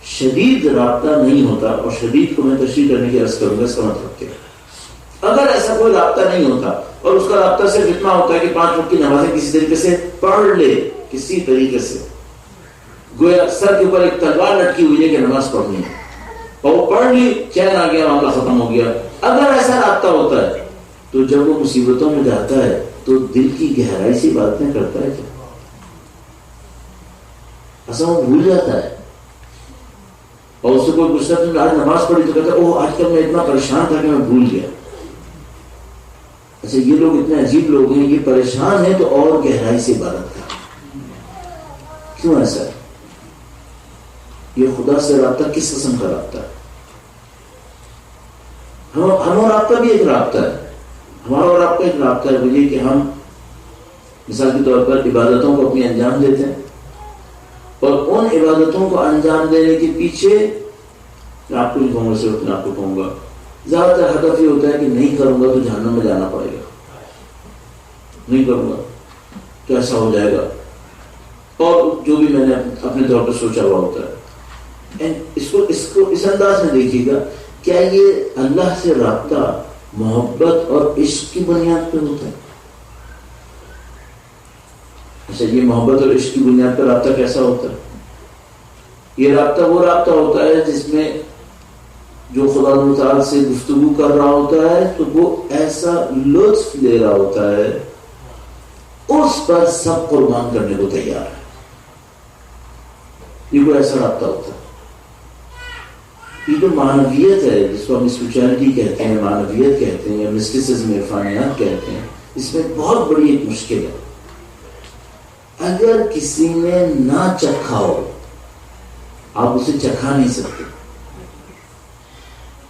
شدید رابطہ نہیں ہوتا، اور شدید کو میں تشریح کرنے کی عرض کروں گا، اس کا مطلب کیا ہے؟ اگر ایسا کوئی رابطہ نہیں ہوتا اور اس کا رابطہ صرف اتنا ہوتا ہے کہ 5 وقت کی نمازیں کسی طریقے سے پڑھ لے، کسی طریقے سے گویا سر کے اوپر ایک تلوار لٹکی ہوئی ہے کہ نماز پڑھنی ہے، اور وہ پڑھ لی، چین آ گیا، معاملہ ختم ہو گیا. اگر ایسا رابطہ ہوتا ہے تو جب وہ مصیبتوں میں جاتا ہے تو دل کی گہرائی سی باتیں کرتا ہے کیا؟ ایسا وہ بھول جاتا ہے. اور اس سے کوئی پوچھتا ہے تم آج نماز پڑھی تو کہتا ہے اوہ آج کل میں اتنا پریشان تھا کہ میں بھول گیا. اچھا یہ لوگ اتنے عجیب لوگ ہیں، یہ پریشان ہیں تو اور گہرائی سے عبادت کریں. کیوں ایسا ہے؟ یہ خدا سے رابطہ کس قسم کا رابطہ ہے؟ ہمارا رابطہ بھی ایک رابطہ ہے. ہمارا اور آپ کا ایک رابطہ ہے، وہ یہ کہ ہم مثال کے طور پر عبادتوں کو اپنی انجام دیتے ہیں، اور ان عبادتوں کو انجام دینے کے پیچھے میں آپ کو نہیں کہوں گا، صرف میں آپ کو کہوں گا زیادہ تر ہدف یہ ہوتا ہے کہ نہیں کروں گا تو جہنم میں جانا پڑے گا، نہیں کروں گا تو ایسا ہو جائے گا، اور جو بھی میں نے اپنے طور پر سوچا ہوا ہوتا ہے. اس کو اس انداز میں دیکھیے گا، کیا یہ اللہ سے رابطہ محبت اور عشق کی بنیاد پہ ہوتا ہے؟ اچھا یہ محبت اور عشق کی بنیاد پر رابطہ کیسا ہوتا ہے؟ یہ رابطہ وہ رابطہ ہوتا ہے جس میں جو خدا متعال سے گفتگو کر رہا ہوتا ہے تو وہ ایسا لطف لے رہا ہوتا ہے اس پر سب قربان کرنے کو تیار ہے. یہ کوئی ایسا رابطہ ہوتا ہے. یہ جو معنویت ہے جس کو ہم اسپرچویلٹی کہتے ہیں، معنویت کہتے ہیں یا مسٹیسزم عرفانیات کہتے ہیں، اس میں بہت بڑی ایک مشکل ہے. اگر کسی نے نہ چکھا ہو آپ اسے چکھا نہیں سکتے.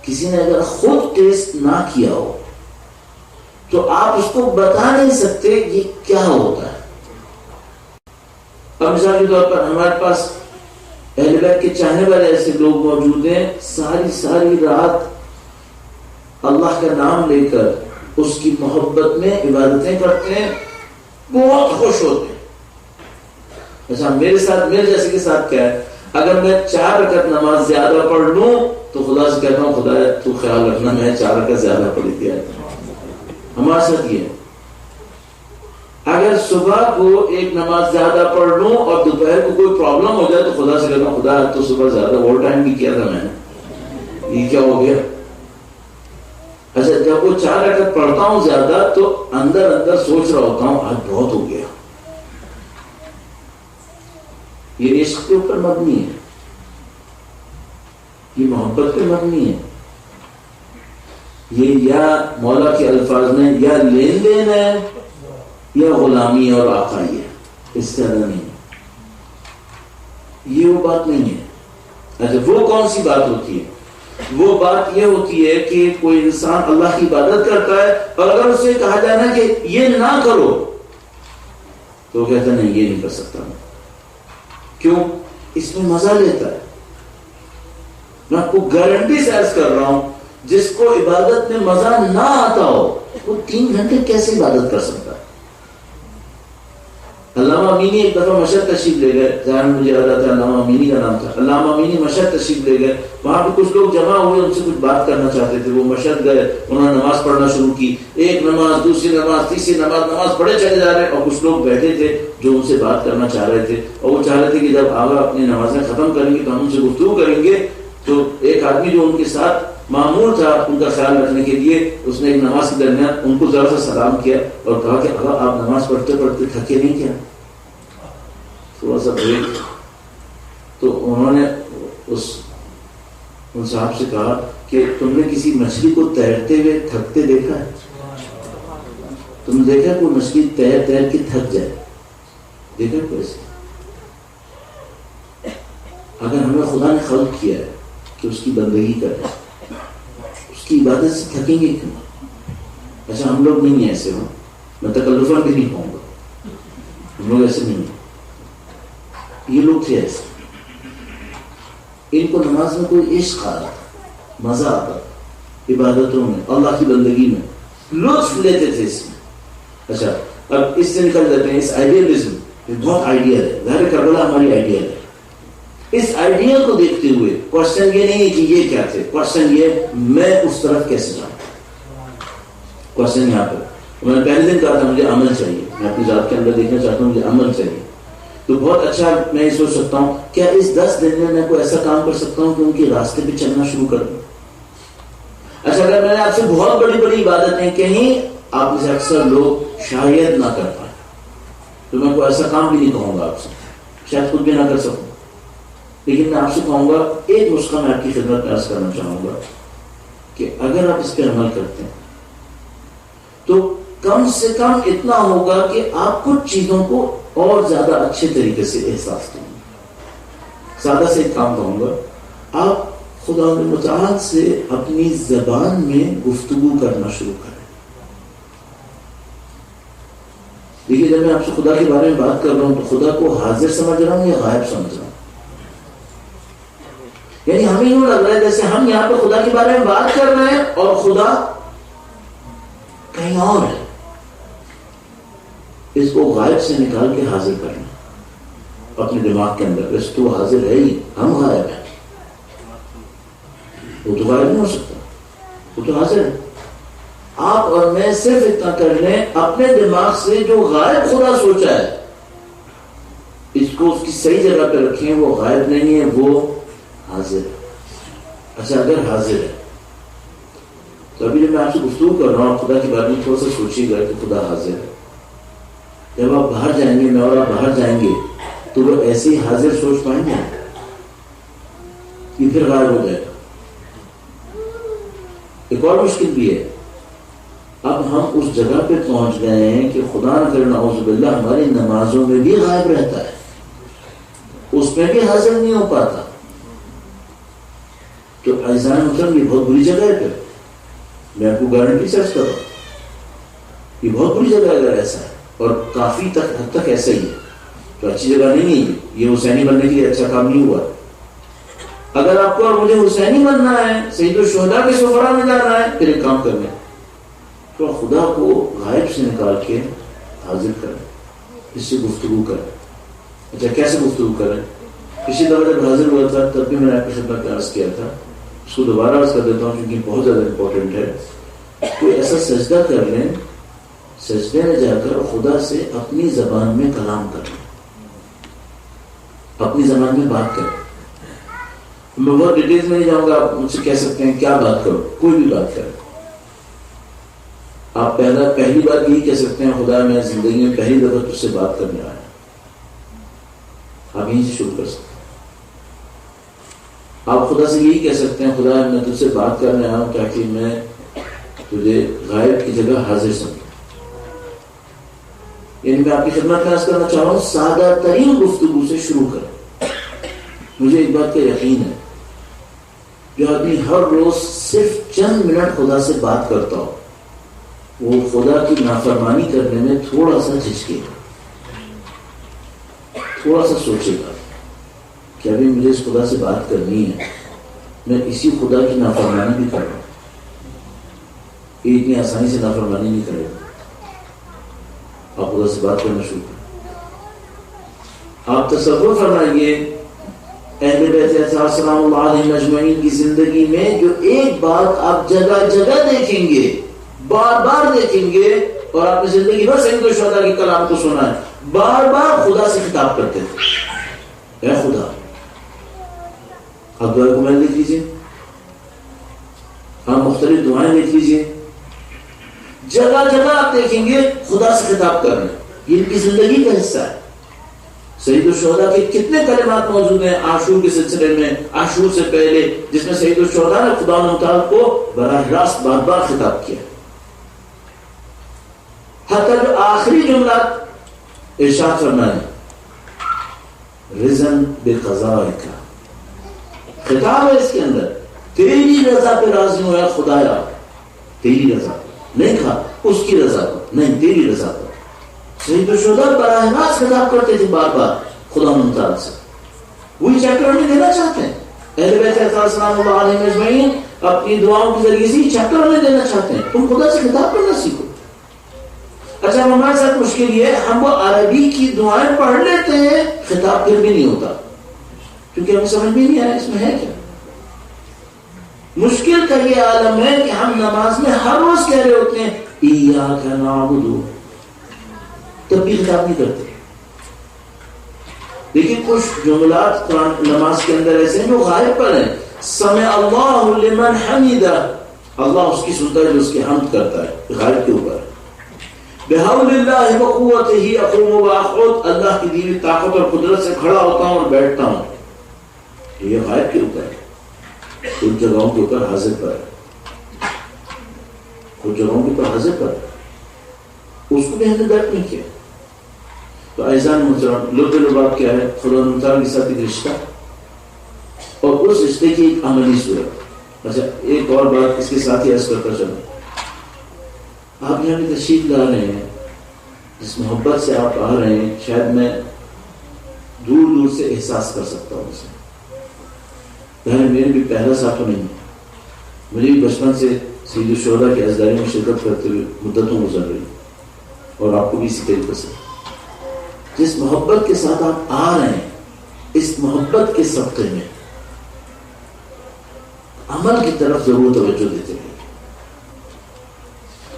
کسی نے اگر خود ٹیسٹ نہ کیا ہو تو آپ اس کو بتا نہیں سکتے یہ کیا ہوتا ہے. اب مثال کے طور پر ہمارے پاس اہل بیت کے چاہنے والے ایسے لوگ موجود ہیں، ساری رات اللہ کا نام لے کر اس کی محبت میں عبادتیں کرتے ہیں، بہت خوش ہوتے ہیں. اچھا میرے جیسے کے ساتھ کیا ہے، اگر میں 4 رکعت نماز زیادہ پڑھ لوں تو خدا سے کہتا ہوں خدا تو خیال رکھنا میں 4 رکعت زیادہ پڑھی دیا. ہمارے ساتھ یہ ہے، اگر صبح کو ایک نماز زیادہ پڑھ لوں اور دوپہر کو کوئی پرابلم ہو جائے تو خدا سے کہتا ہوں خدا تو صبح زیادہ اوور ٹائم بھی کیا تھا میں نے، یہ کیا ہو گیا. اچھا جب وہ 4 رکعت پڑھتا ہوں زیادہ تو اندر سوچ رہا ہوتا ہوں آج بہت ہو گیا. یہ عشق کے اوپر مبنی ہے، یہ محبت پہ مبنی ہے. یہ یا مولا کے الفاظ میں یا لین دین ہے یا غلامی اور آقائی ہے، اس سے زیادہ نہیں ہے. یہ وہ بات نہیں ہے. اچھا وہ کون سی بات ہوتی ہے؟ وہ بات یہ ہوتی ہے کہ کوئی انسان اللہ کی عبادت کرتا ہے اور اگر اسے کہا جائے نا کہ یہ نہ کرو تو وہ کہتا ہے نہیں یہ نہیں کر سکتا میں. کیوں؟ اس میں مزہ لیتا ہے. میں آپ کو گارنٹی سے عرض کر رہا ہوں جس کو عبادت میں مزہ نہ آتا ہو وہ 3 گھنٹے کیسے عبادت کر سکتا ہے. علامہ امینی ایک دفعہ مشہد تشریف لے گئے، ظاہر مجھے یاد آتا ہے علامہ امینی کا نام تھا. علامہ امینی مشہد تشریف لے گئے، وہاں پہ کچھ لوگ جمع ہوئے، ان سے کچھ بات کرنا چاہتے تھے. وہ مشہد گئے، انہوں نے نماز پڑھنا شروع کی، ایک نماز دوسری نماز تیسری نماز پڑھے چلے جا رہے، اور کچھ لوگ بیٹھے تھے جو ان سے بات کرنا چاہ رہے تھے، اور وہ چاہ رہے تھے کہ جب آگا اپنی نمازیں ختم کریں گے تو ہم ان سے گفتگو کریں گے. تو ایک آدمی جو ان کے ساتھ معمور تھا ان کا خیال رکھنے کے لیے، اس نے ایک نماز کے درمیان ان کو ذرا سا سلام کیا اور کہا کہ اگر آپ نماز پڑھتے پڑھتے تھکے نہیں کیا؟ تھوڑا سا بریک. تو انہوں نے ان صاحب سے کہا کہ تم نے کسی مچھلی کو تیرتے ہوئے تھکتے دیکھا ہے؟ تم نے دیکھا کوئی مچھلی تیر کے تھک جائے؟ دیکھا کوئی ایسے؟ اگر ہمیں خدا نے خلق کیا ہے کہ اس کی بندگی کریں، اس کی عبادت سے تھکیں گے کیوں؟ اچھا ہم لوگ نہیں ہیں ایسے، ہوں میں تکلفاً بھی نہیں کہوں گا، ہم لوگ ایسے نہیں ہیں. یہ لوگ تھے ایسے، ان کو نماز میں کوئی عشق آتا، مزہ آتا، عبادتوں میں اللہ کی بندگی میں لطف لیتے تھے اس میں. اچھا اب اس سے نکل جاتے ہیں اس آئیڈیلزم. یہ بہت آئیڈیل ہے، ظاہر کربلا ہماری آئیڈیل ہے. اس آئیڈیل کو دیکھتے ہوئے کوشچن یہ نہیں ہے کہ یہ کیا تھے، کوشچن یہ میں اس طرف کیسے جاؤں. کوشچن یہاں پر میں نے پہلے دن کہا تھا مجھے عمل چاہیے، میں اپنی ذات کے اندر دیکھنا چاہتا ہوں مجھے عمل چاہیے. تو بہت اچھا میں یہ سوچ سکتا ہوں کیا اس 10 دن میں کوئی ایسا کام کر سکتا ہوں کہ ان کے راستے پہ چلنا شروع کر دوں. اچھا اگر میں نے آپ سے بہت بڑی بڑی عبادتیں کہیں آپ میں سے اکثر لوگ شاید نہ کر پائیں تو میں کوئی ایسا کام بھی نہیں کہوں گا آپ سے، شاید خود بھی نہ کر سکوں. لیکن میں آپ سے کہوں گا ایک نسخہ میں آپ کی خدمت میں عرض کرنا چاہوں گا کہ اگر آپ اس پہ عمل کرتے ہیں تو کم سے کم اتنا ہوگا کہ آپ کچھ چیزوں کو اور زیادہ اچھے طریقے سے احساس کریں گے. سادہ سے ایک کام کہوں گا، آپ خدا متعال سے اپنی زبان میں گفتگو کرنا شروع کریں. دیکھیے جب میں آپ سے خدا کے بارے میں بات کر رہا ہوں تو خدا کو حاضر سمجھ رہا ہوں یا غائب سمجھ رہا ہوں؟ یعنی ہمیں یوں لگ رہا ہے جیسے ہم یہاں پہ خدا کے بارے میں بات کر رہے ہیں اور خدا کہیں اور ہے. اس کو غائب سے نکال کے حاضر کرنا اپنے دماغ کے اندر. اس تو حاضر ہے ہی، ہم غائب ہیں. وہ تو غائب نہیں ہو سکتا، وہ تو حاضر ہے. آپ اور میں صرف اتنا کر لیں اپنے دماغ سے جو غائب خدا سوچا ہے اس کو اس کی صحیح جگہ پہ رکھیں. وہ غائب نہیں ہے، وہ حاضر ہے. اچھا اگر حاضر ہے تو ابھی جب میں آپ سے گفتگو کر رہا ہوں خدا کے بارے میں تھوڑا سا سوچیے گا کہ خدا حاضر ہے. جب آپ باہر جائیں گے، میں اور آپ باہر جائیں گے تو وہ ایسے ہی حاضر سوچ پائیں گے، یہ پھر غائب ہو جائے گا. ایک اور مشکل بھی ہے، اب ہم اس جگہ پہ پہنچ گئے ہیں کہ خدا نہ کرے نعوذ باللہ ہماری نمازوں میں بھی غائب رہتا ہے، اس میں بھی حاضر نہیں ہو پاتا. تو عزیزان محترم، یہ بہت بری جگہ ہے. پھر میں آپ کو گارنٹی سے عرض کر رہا ہوں، یہ بہت بری جگہ ہے اگر ایسا ہے، اور کافی حد تک ایسا ہی ہے. تو اچھی جگہ نہیں ہے یہ حسینی بننے کے لیے اچھا کام نہیں ہوا. اگر آپ کو اور مجھے حسینی بننا ہے، سید الشہداء کے سفرا میں جانا ہے، پھر ایک کام کرنا ہے، تو خدا کو غائب سے نکال کے حاضر کریں، اس سے گفتگو کریں. اچھا کیسے گفتگو کریں؟ پچھلی دفعہ جب حاضر ہوا تھا تب بھی میں نے آپ کی خدمت میں عرض کیا تھا، اس کو دوبارہ عرض کر دیتا ہوں کیونکہ بہت زیادہ امپورٹنٹ ہے. کوئی ایسا سجدہ کر لیں، سجدے میں جا کر خدا سے اپنی زبان میں کلام کریں، اپنی زبان میں بات کریں. میں بہت ڈیٹیلز میں نہیں جاؤں گا، آپ مجھ سے کہہ سکتے ہیں کیا بات کرو، کوئی بھی بات کریں. آپ پہلی بات یہی کہہ سکتے ہیں، خدا میں زندگی میں پہلی دفعہ تجھ سے بات کرنے آیا. آپ یہیں سے شروع کر سکتے ہیں. آپ خدا سے یہی کہہ سکتے ہیں، خدا میں تجھ سے بات کرنے آیا ہوں تاکہ میں تجھے غائب کی جگہ حاضر سمجھوں. یعنی میں آپ کی خدمت میں عرض کرنا چاہ رہا ہوں، سادہ ترین گفتگو سے شروع کریں. مجھے ایک بات کا یقین ہے، جو آدمی ہر روز صرف چند منٹ خدا سے بات کرتا ہو، وہ خدا کی نافرمانی کرنے میں تھوڑا سا جھجکے گا، تھوڑا سا سوچے گا کہ ابھی مجھے اس خدا سے بات کرنی ہے، میں اسی خدا کی نافرمانی بھی کر رہا ہوں. یہ اتنی آسانی سے نافرمانی نہیں کرے گا. آپ خدا سے بات کرنا شروع کریں. آپ تصور فرمائیے اہل بیت اطہار سلام اللہ علیہ اجمعین کی زندگی میں جو ایک بات آپ جگہ جگہ دیکھیں گے، بار بار دیکھیں گے، اور آپ نے زندگی بھر سید الشہداء کے کلام کو سنا ہے، بار بار خدا سے خطاب کرتے تھے، اے خدا. آپ دعا کو میں لکھ لیجیے، آپ مختلف دعائیں لکھ لیجیے، جگہ جگہ آپ دیکھیں گے خدا سے خطاب کر رہے ہیں. یہ ان کی زندگی کا حصہ ہے. سید الشہداء کے کتنے کلمات موجود ہیں عاشور کے سلسلے میں، عاشور سے پہلے، جس میں سید الشہداء نے خدا متعال کو براہ راست بار بار خطاب کیا. حتیٰ جو آخری جملات ارشاد فرمائے، رضن بقضائک، خطاب ہے اس کے اندر، تیری رضا پہ راضی ہو یا خدایا، تیری رضا نہیں کہا اس کی رضا پر، نہیں تیری رضا پر. سید الشہداء براہ راست خطاب کرتے تھے بار بار خدا متعال سے. وہی چیپٹر ہمیں دینا چاہتے ہیں. اہل بیت اطہار سلام اللہ علیہ اجمعین اپنی دعاؤں کے ذریعے سے چیپٹر ہمیں دینا چاہتے ہیں. تم خدا سے خطاب کرنا سیکھو. اچھا ہمارے ساتھ مشکل یہ ہے، ہم وہ عربی کی دعائیں پڑھ لیتے ہیں، خطاب پھر بھی نہیں ہوتا، کیونکہ ہمیں سمجھ بھی نہیں آیا اس میں ہے کیا. مشکل کا یہ عالم ہے کہ ہم نماز میں ہر روز کہہ رہے ہوتے ہیں ایاک نعبد، تب بھی خطاب نہیں کرتے. لیکن کچھ جملات قرآن نماز کے اندر ایسے ہیں جو غائب پر ہیں. سمع اللہ لمن حمیدہ، اللہ اس کی سنتا ہے جو اس کی حمد کرتا ہے، غائب کے اوپر. بحول اللہ وقوتہ اقوم واقعد، اللہ کی دی ہوئی طاقت اور قدرت سے کھڑا ہوتا ہوں اور بیٹھتا ہوں. یہ غائب کے اوپر ہے. کچھ جگہوں کے اوپر حاضر پر ہے، کچھ جگہوں کے اوپر حاضر پر ہے، اس کو بھی ہم نے درک نہیں کیا. تو اعزان محترم، لب لباب کیا ہے؟ خدا متعال کے ساتھ ایک رشتہ، اور اس رشتے کی ایک عملی صورت. اچھا ایک اور بات اس کے ساتھ ہی عرض کرتا چلوں. آپ یہاں پہ تشریف لا رہے ہیں، جس محبت سے آپ آ رہے ہیں، شاید میں دور دور سے احساس کر سکتا ہوں اسے. میرے بھی پہلا ساتھ نہیں ہے، مجھے بھی بچپن سے سید الشہداء کے عزاداری میں شرکت کرتے ہوئے مدتوں گزر رہی، اور آپ کو بھی اسی طریقے سے. جس محبت کے ساتھ آپ آ رہے ہیں، اس محبت کے صدقے میں عمل کی طرف ضرور توجہ دیتے ہیں.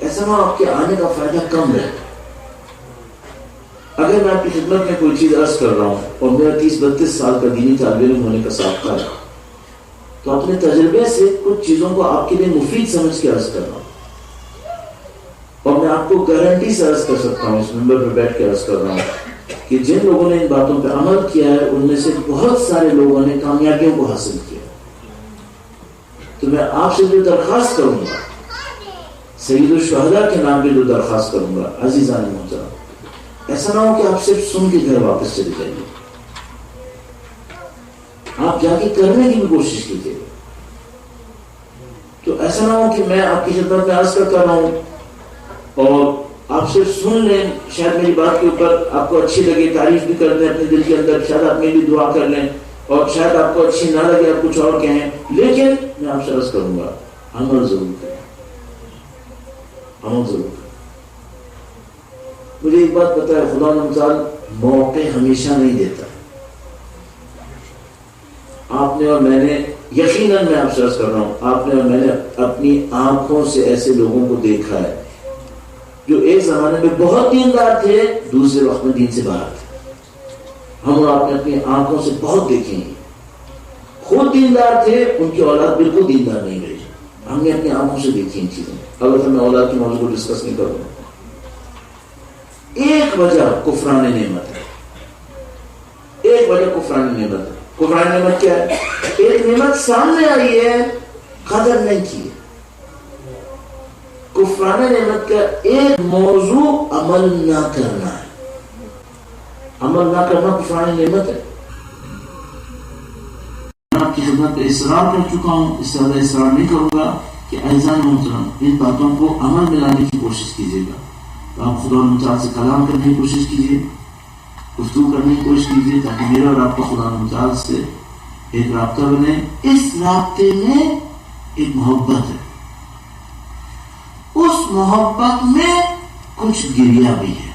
ایسا نہ آپ کے آنے کا فائدہ کم رہے. اگر میں آپ کی خدمت میں کوئی چیز عرض کر رہا ہوں اور میرا 30-32 سال کا دینی طالب علم ہونے کا سابقہ ہے، تو اپنے تجربے سے کچھ چیزوں کو آپ کے لیے مفید سمجھ کے عرض کر رہا ہوں. اور میں آپ کو گارنٹی سے عرض کر سکتا ہوں، اس ممبر پر بیٹھ کے عرض کر رہا ہوں کہ جن لوگوں نے ان باتوں پہ عمل کیا ہے، ان میں سے بہت سارے لوگوں نے کامیابیوں کو حاصل کیا. تو میں آپ سے جو درخواست کروں گا سید الشہداء کے نام پہ جو درخواست کروں گا، عزیزان محترم، ایسا نہ ہو کہ آپ صرف سن کے گھر واپس چلے جائیے، آپ جا کے کرنے کی بھی کوشش کیجیے. تو ایسا نہ ہو کہ میں آپ کی خدمت میں عرض کرتا رہا ہوں اور آپ صرف سن لیں، شاید میری بات کے اوپر آپ کو اچھی لگے، تعریف بھی کر دیں اپنے دل کے اندر، شاید آپ میری دعا کر لیں، اور شاید آپ کو اچھی نہ لگے، آپ کچھ اور کہیں، لیکن میں آپ سے عرض کروں گا عمل ضرور کریں، عمل ضرور کریں. مجھے ایک بات پتا ہے، خدا نمتال موقع ہمیشہ نہیں دیتا. آپ نے اور میں نے، یقیناً میں آپ سے عرض کر رہا ہوں، آپ نے اور میں نے اپنی آنکھوں سے ایسے لوگوں کو دیکھا ہے جو ایک زمانے میں بہت دیندار تھے، دوسرے وقت میں دین سے باہر تھے. ہم اور آپ نے اپنی آنکھوں سے بہت دیکھے ہیں. خود دیندار تھے، ان کی اولاد بالکل دیندار نہیں رہی. ہم نے اپنی آنکھوں سے دیکھی ان چیزیں. البتہ میں اولاد کے موضوع کو ڈسکس نہیں کروں گا. ایک وجہ کفران نعمت ہے، ایک وجہ کفران نعمت ہے. کفران نعمت کیا ہے؟ ایک نعمت سامنے آئی ہے، قدر نہیں کی ہے. کفران نعمت کا ایک موضوع عمل نہ کرنا ہے. عمل نہ کرنا کفران نعمت ہے. آپ کی خدمت پہ اصرار کر چکا ہوں، اس سے زیادہ اصرار نہیں کروں گا کہ اعزان محترم ان باتوں کو عمل میں لانے کی کوشش کیجیے گا. تو آپ خدا متعال سے کلام کرنے کی کوشش کیجیے، گفتگو کرنے کی کوشش کیجیے، تاکہ میرا اور آپ کا خدا متعال سے ایک رابطہ بنے. اس رابطے میں ایک محبت ہے، اس محبت میں کچھ گریہ بھی ہے.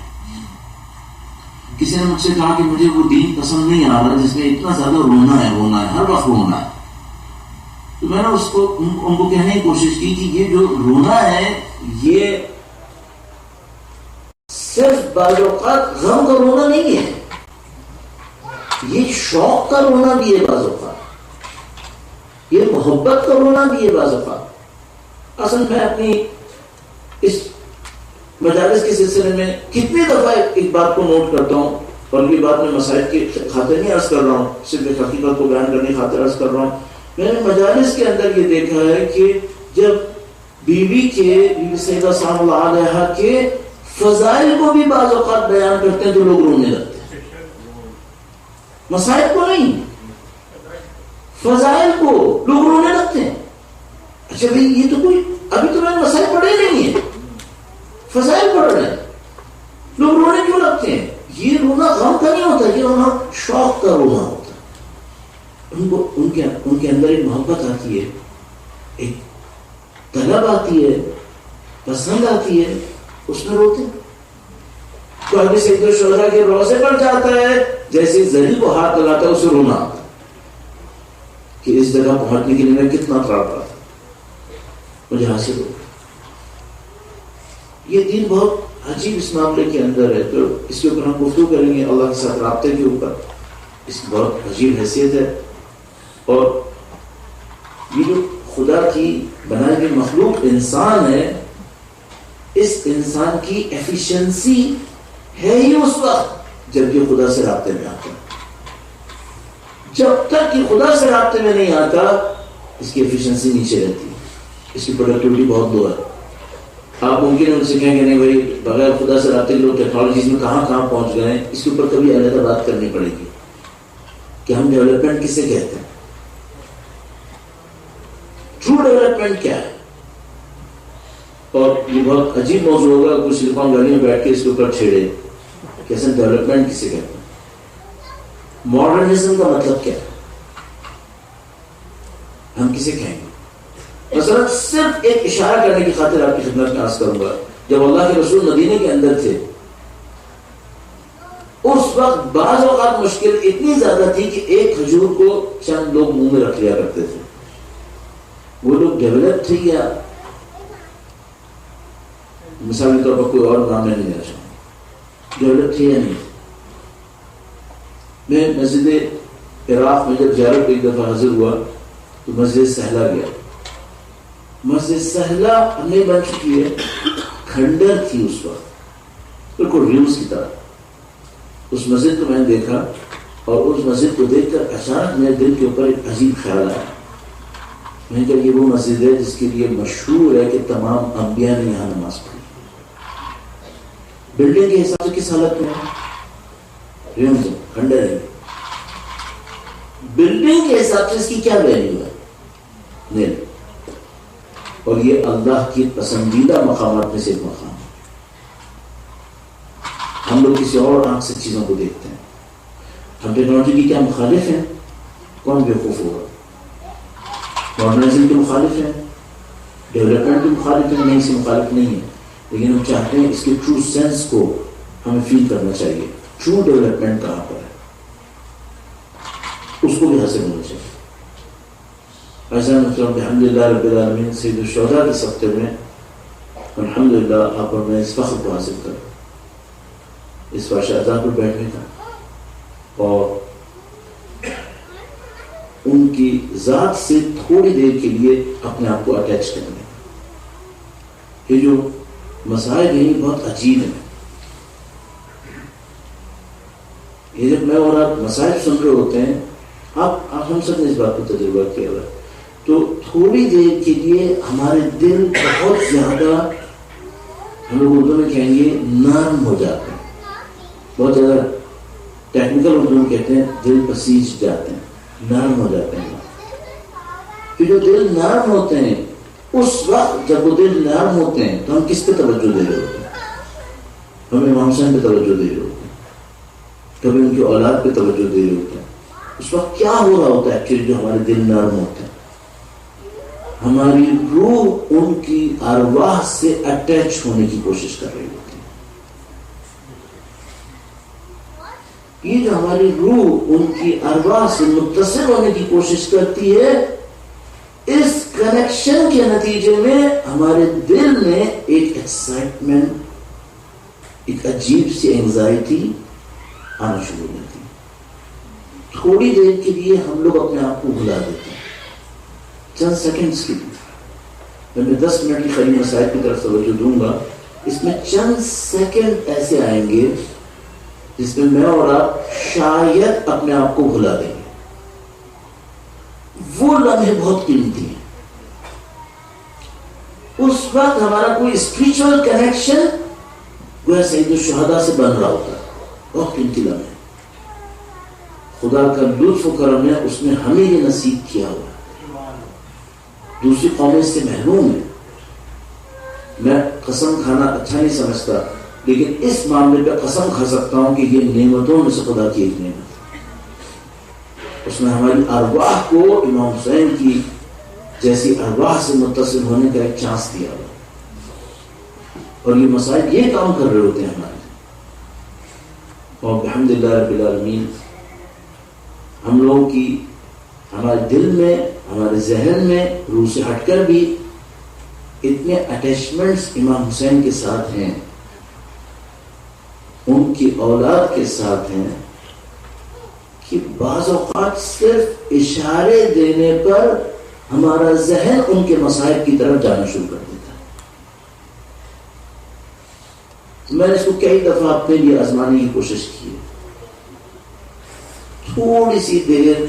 کسی نے مجھ سے کہا کہ مجھے وہ دین پسند نہیں آ رہا جس میں اتنا زیادہ رونا ہے، ہر وقت رونا ہے. تو میں نے ان کو کہنے کی کوشش کی کہ یہ جو رونا ہے یہ صرف بعض اوقات غم کا رونا نہیں ہے، یہ شوق کا رونا بھی ہے بعض اوقات، یہ محبت کا رونا بھی ہے بعض اوقات. اصل میں اپنی اس مجالس کے سلسلے میں کتنی دفعہ ایک بات کو نوٹ کرتا ہوں، اور یہ بات میں مسائل کی خاطر نہیں عرض کر رہا ہوں، صرف ایک حقیقت کو بیان کرنے کی خاطر عرض کر رہا ہوں. میں نے مجالس کے اندر یہ دیکھا ہے کہ جب بیوی سیدہ سلام اللہ علیہا کے فضائل کو بھی بعض اوقات بیان کرتے ہیں تو لوگ رونے لگتے ہیں. مسائل کو نہیں، فضائل کو لوگ رونے لگتے ہیں. اچھا بھائی یہ تو کوئی، ابھی تو میں نے مسائل پڑھے نہیں ہیں، فضائل پڑھ رہے ہیں، لوگ رونے کیوں لگتے ہیں؟ یہ رونا غم کا نہیں ہوتا، یہ رونا شوق کا رونا ہوتا. ان کے اندر ایک محبت آتی ہے، ایک طلب آتی ہے، پسند آتی ہے، اس میں روتے ہیں. تو ابھی سید الشہداء کے روزے پر جاتا ہے، جیسے زری کو ہاتھ لگاتا ہے اسے رونا آتا ہے کہ اس جگہ پہنچنے کے لیے میں کتنا تڑپ رہا تھا، مجھے حاصل ہو. یہ دین بہت عجیب اس معاملے کے اندر ہے. تو اس کے اوپر ہم گفتگو کریں گے اللہ کے ساتھ رابطے کے اوپر. اس کی بہت عجیب حیثیت ہے، اور یہ جو خدا کی بنائی ہوئی مخلوق انسان ہے، اس انسان کی ایفیشنسی ہے ہی اس وقت جب یہ خدا سے رابطے میں آتا ہے. جب تک یہ خدا سے رابطے میں نہیں آتا اس کی ایفیشنسی نیچے رہتی ہے، اس کی پروڈکٹیوٹی بہت لو ہے. آپ ممکن ان سے کہیں کہ نہیں بھائی بغیر خدا سے رابطے لوگ ٹیکنالوجیز میں کہاں کہاں پہنچ گئے ہیں. اس کے اوپر کبھی علیحدہ بات کرنی پڑے گی کہ ہم ڈیولپمنٹ کسے کہتے ہیں، ٹرو ڈیولپمنٹ کیا ہے. اور یہ بہت عجیب موضوع ہوگا کچھ سلیکان ویلی میں بیٹھ کے اس کے اوپر چھیڑے کہ اصل ڈیولپمنٹ کسے کہتے ہیں، ماڈرنزم کا مطلب کیا ہے، ہم کسے کہیں گے. مثلا صرف ایک اشارہ کرنے کی خاطر آپ کی خدمت میں عرض کروں گا، جب اللہ کے رسول مدینے کے اندر تھے اس وقت بعض اوقات مشکل اتنی زیادہ تھی کہ ایک کھجور کو چند لوگ منہ میں رکھ لیا کرتے تھے. وہ لوگ ڈیولپ تھے یا مثالی طور پر کوئی اور نام میں نہیں لینا چاہوں، ڈیولپ تھے یا نہیں. میں مسجد عراق میں جب زیارت ایک دفعہ حاضر ہوا تو مسجد سہلا گیا. مسجد سہلا نہیں بن چکی ہے، کھنڈر تھی اس وقت، بالکل ریوز کی طرح. اس مسجد کو میں نے دیکھا اور اس مسجد کو دیکھ کر اچانک میرے دل کے اوپر ایک عجیب خیال آیا. میں نے کہا یہ وہ مسجد ہے جس کے لیے مشہور ہے کہ تمام انبیاء نے یہاں نماز پڑھی. بلڈنگ کے حساب سے کس حالت میں ہے؟ کھنڈر ہے. بلڈنگ کے حساب سے اس کی کیا ویلیو ہے؟ نہیں. اور یہ اللہ کی پسندیدہ مقامات میں سے ایک مقام ہے. ہم لوگ کسی اور آنکھ سے چیزوں کو دیکھتے ہیں. ہم ٹیکنالوجی کی کیا مخالف ہیں؟ کون بیوقوف ہوگا؟ ماڈرنائزنگ کے مخالف ہیں، ڈیولپمنٹ کے مخالف ہیں؟ نہیں، سے مخالف نہیں ہے، لیکن ہم چاہتے ہیں اس کے ٹرو سینس کو ہمیں فیل کرنا چاہیے. ٹرو ڈیولپمنٹ کہاں پر ہے اس کو بھی حاصل ہونا چاہیے. ایسا الحمدللہ رب العالمین سید الشہداء کے سبتے میں الحمدللہ آپ اور میں اس فخر کو حاصل کر اس بار شہزاد پر بیٹھنے کا اور ان کی ذات سے تھوڑی دیر کے لیے اپنے آپ کو اٹیچ کرنے. یہ جو مسائل ہیں بہت عجیب ہیں. یہ جب میں اور آپ مسائل سن رہے ہوتے ہیں، آپ ہم سب نے اس بات کو تجربہ کیا ہوا، تو تھوڑی دیر کے لیے ہمارے دل بہت زیادہ، ہم لوگ اردو میں کہیں گے نرم ہو جاتے ہیں. بہت زیادہ ٹیکنیکل اردو میں کہتے ہیں دل پسیج جاتے ہیں، نرم ہو جاتے ہیں. کہ جو دل نرم ہوتے ہیں اس وقت جب وہ دل نرم ہوتے ہیں تو ہم کس پہ توجہ دے رہے ہوتے ہیں؟ ہم امام حسین پہ توجہ دے رہے ہوتے ہیں، کبھی ان کی اولاد پہ توجہ دے رہے ہوتے ہیں. اس وقت کیا ہو رہا ہوتا ہے ایکچولی؟ جو ہمارے دل نرم ہوتے ہیں، ہماری روح ان کی ارواح سے اٹیچ ہونے کی کوشش کر رہی ہوتی ہے. یہ جو ہماری روح ان کی ارواح سے متصل ہونے کی کوشش کرتی ہے، اس کنیکشن کے نتیجے میں ہمارے دل میں ایک ایکسائٹمنٹ، ایک عجیب سی اینگزائٹی آنا شروع ہو جاتی ہے. تھوڑی دیر کے لیے ہم لوگ اپنے آپ کو بھلا دیتے ہیں، چند سیکنڈز کے لیے. میں 10 منٹ کی خالی مسائل کی طرف توجہ دوں گا. اس میں چند سیکنڈ ایسے آئیں گے جس میں میں اور آپ شاید اپنے آپ کو بھلا دیں گے. وہ لمحے بہت قیمتی ہیں. اس وقت ہمارا کوئی اسپریچول کنیکشن گویا سید الشہداء سے بن رہا ہوتا ہے. بہت قیمتی لمحے. خدا کا لطف و کرم ہے، اس نے ہمیں یہ نصیب کیا ہوا ہے. دوسری قومیں اس سے محروم ہیں. میں قسم کھانا اچھا نہیں سمجھتا، لیکن اس معاملے پہ قسم کھا سکتا ہوں کہ یہ نعمتوں میں سے خدا کی ایک نعمت ہے. اس نے ہماری ارواح کو امام حسین کی جیسی ارواح سے متصل ہونے کا ایک چانس دیا ہوا. اور یہ مسائل یہ کام کر رہے ہوتے ہیں ہمارے. اور الحمدللہ رب العالمین ہم لوگوں کی ہمارے دل میں، ہمارے ذہن میں روح سے ہٹ کر بھی اتنے اٹیچمنٹس امام حسین کے ساتھ ہیں، ان کی اولاد کے ساتھ ہیں، کہ بعض اوقات صرف اشارے دینے پر ہمارا ذہن ان کے مصائب کی طرف جانا شروع کر دیتا ہے. میں نے اس کو کئی دفعہ اپنے لیے آزمانے کی کوشش کی ہے. تھوڑی سی دیر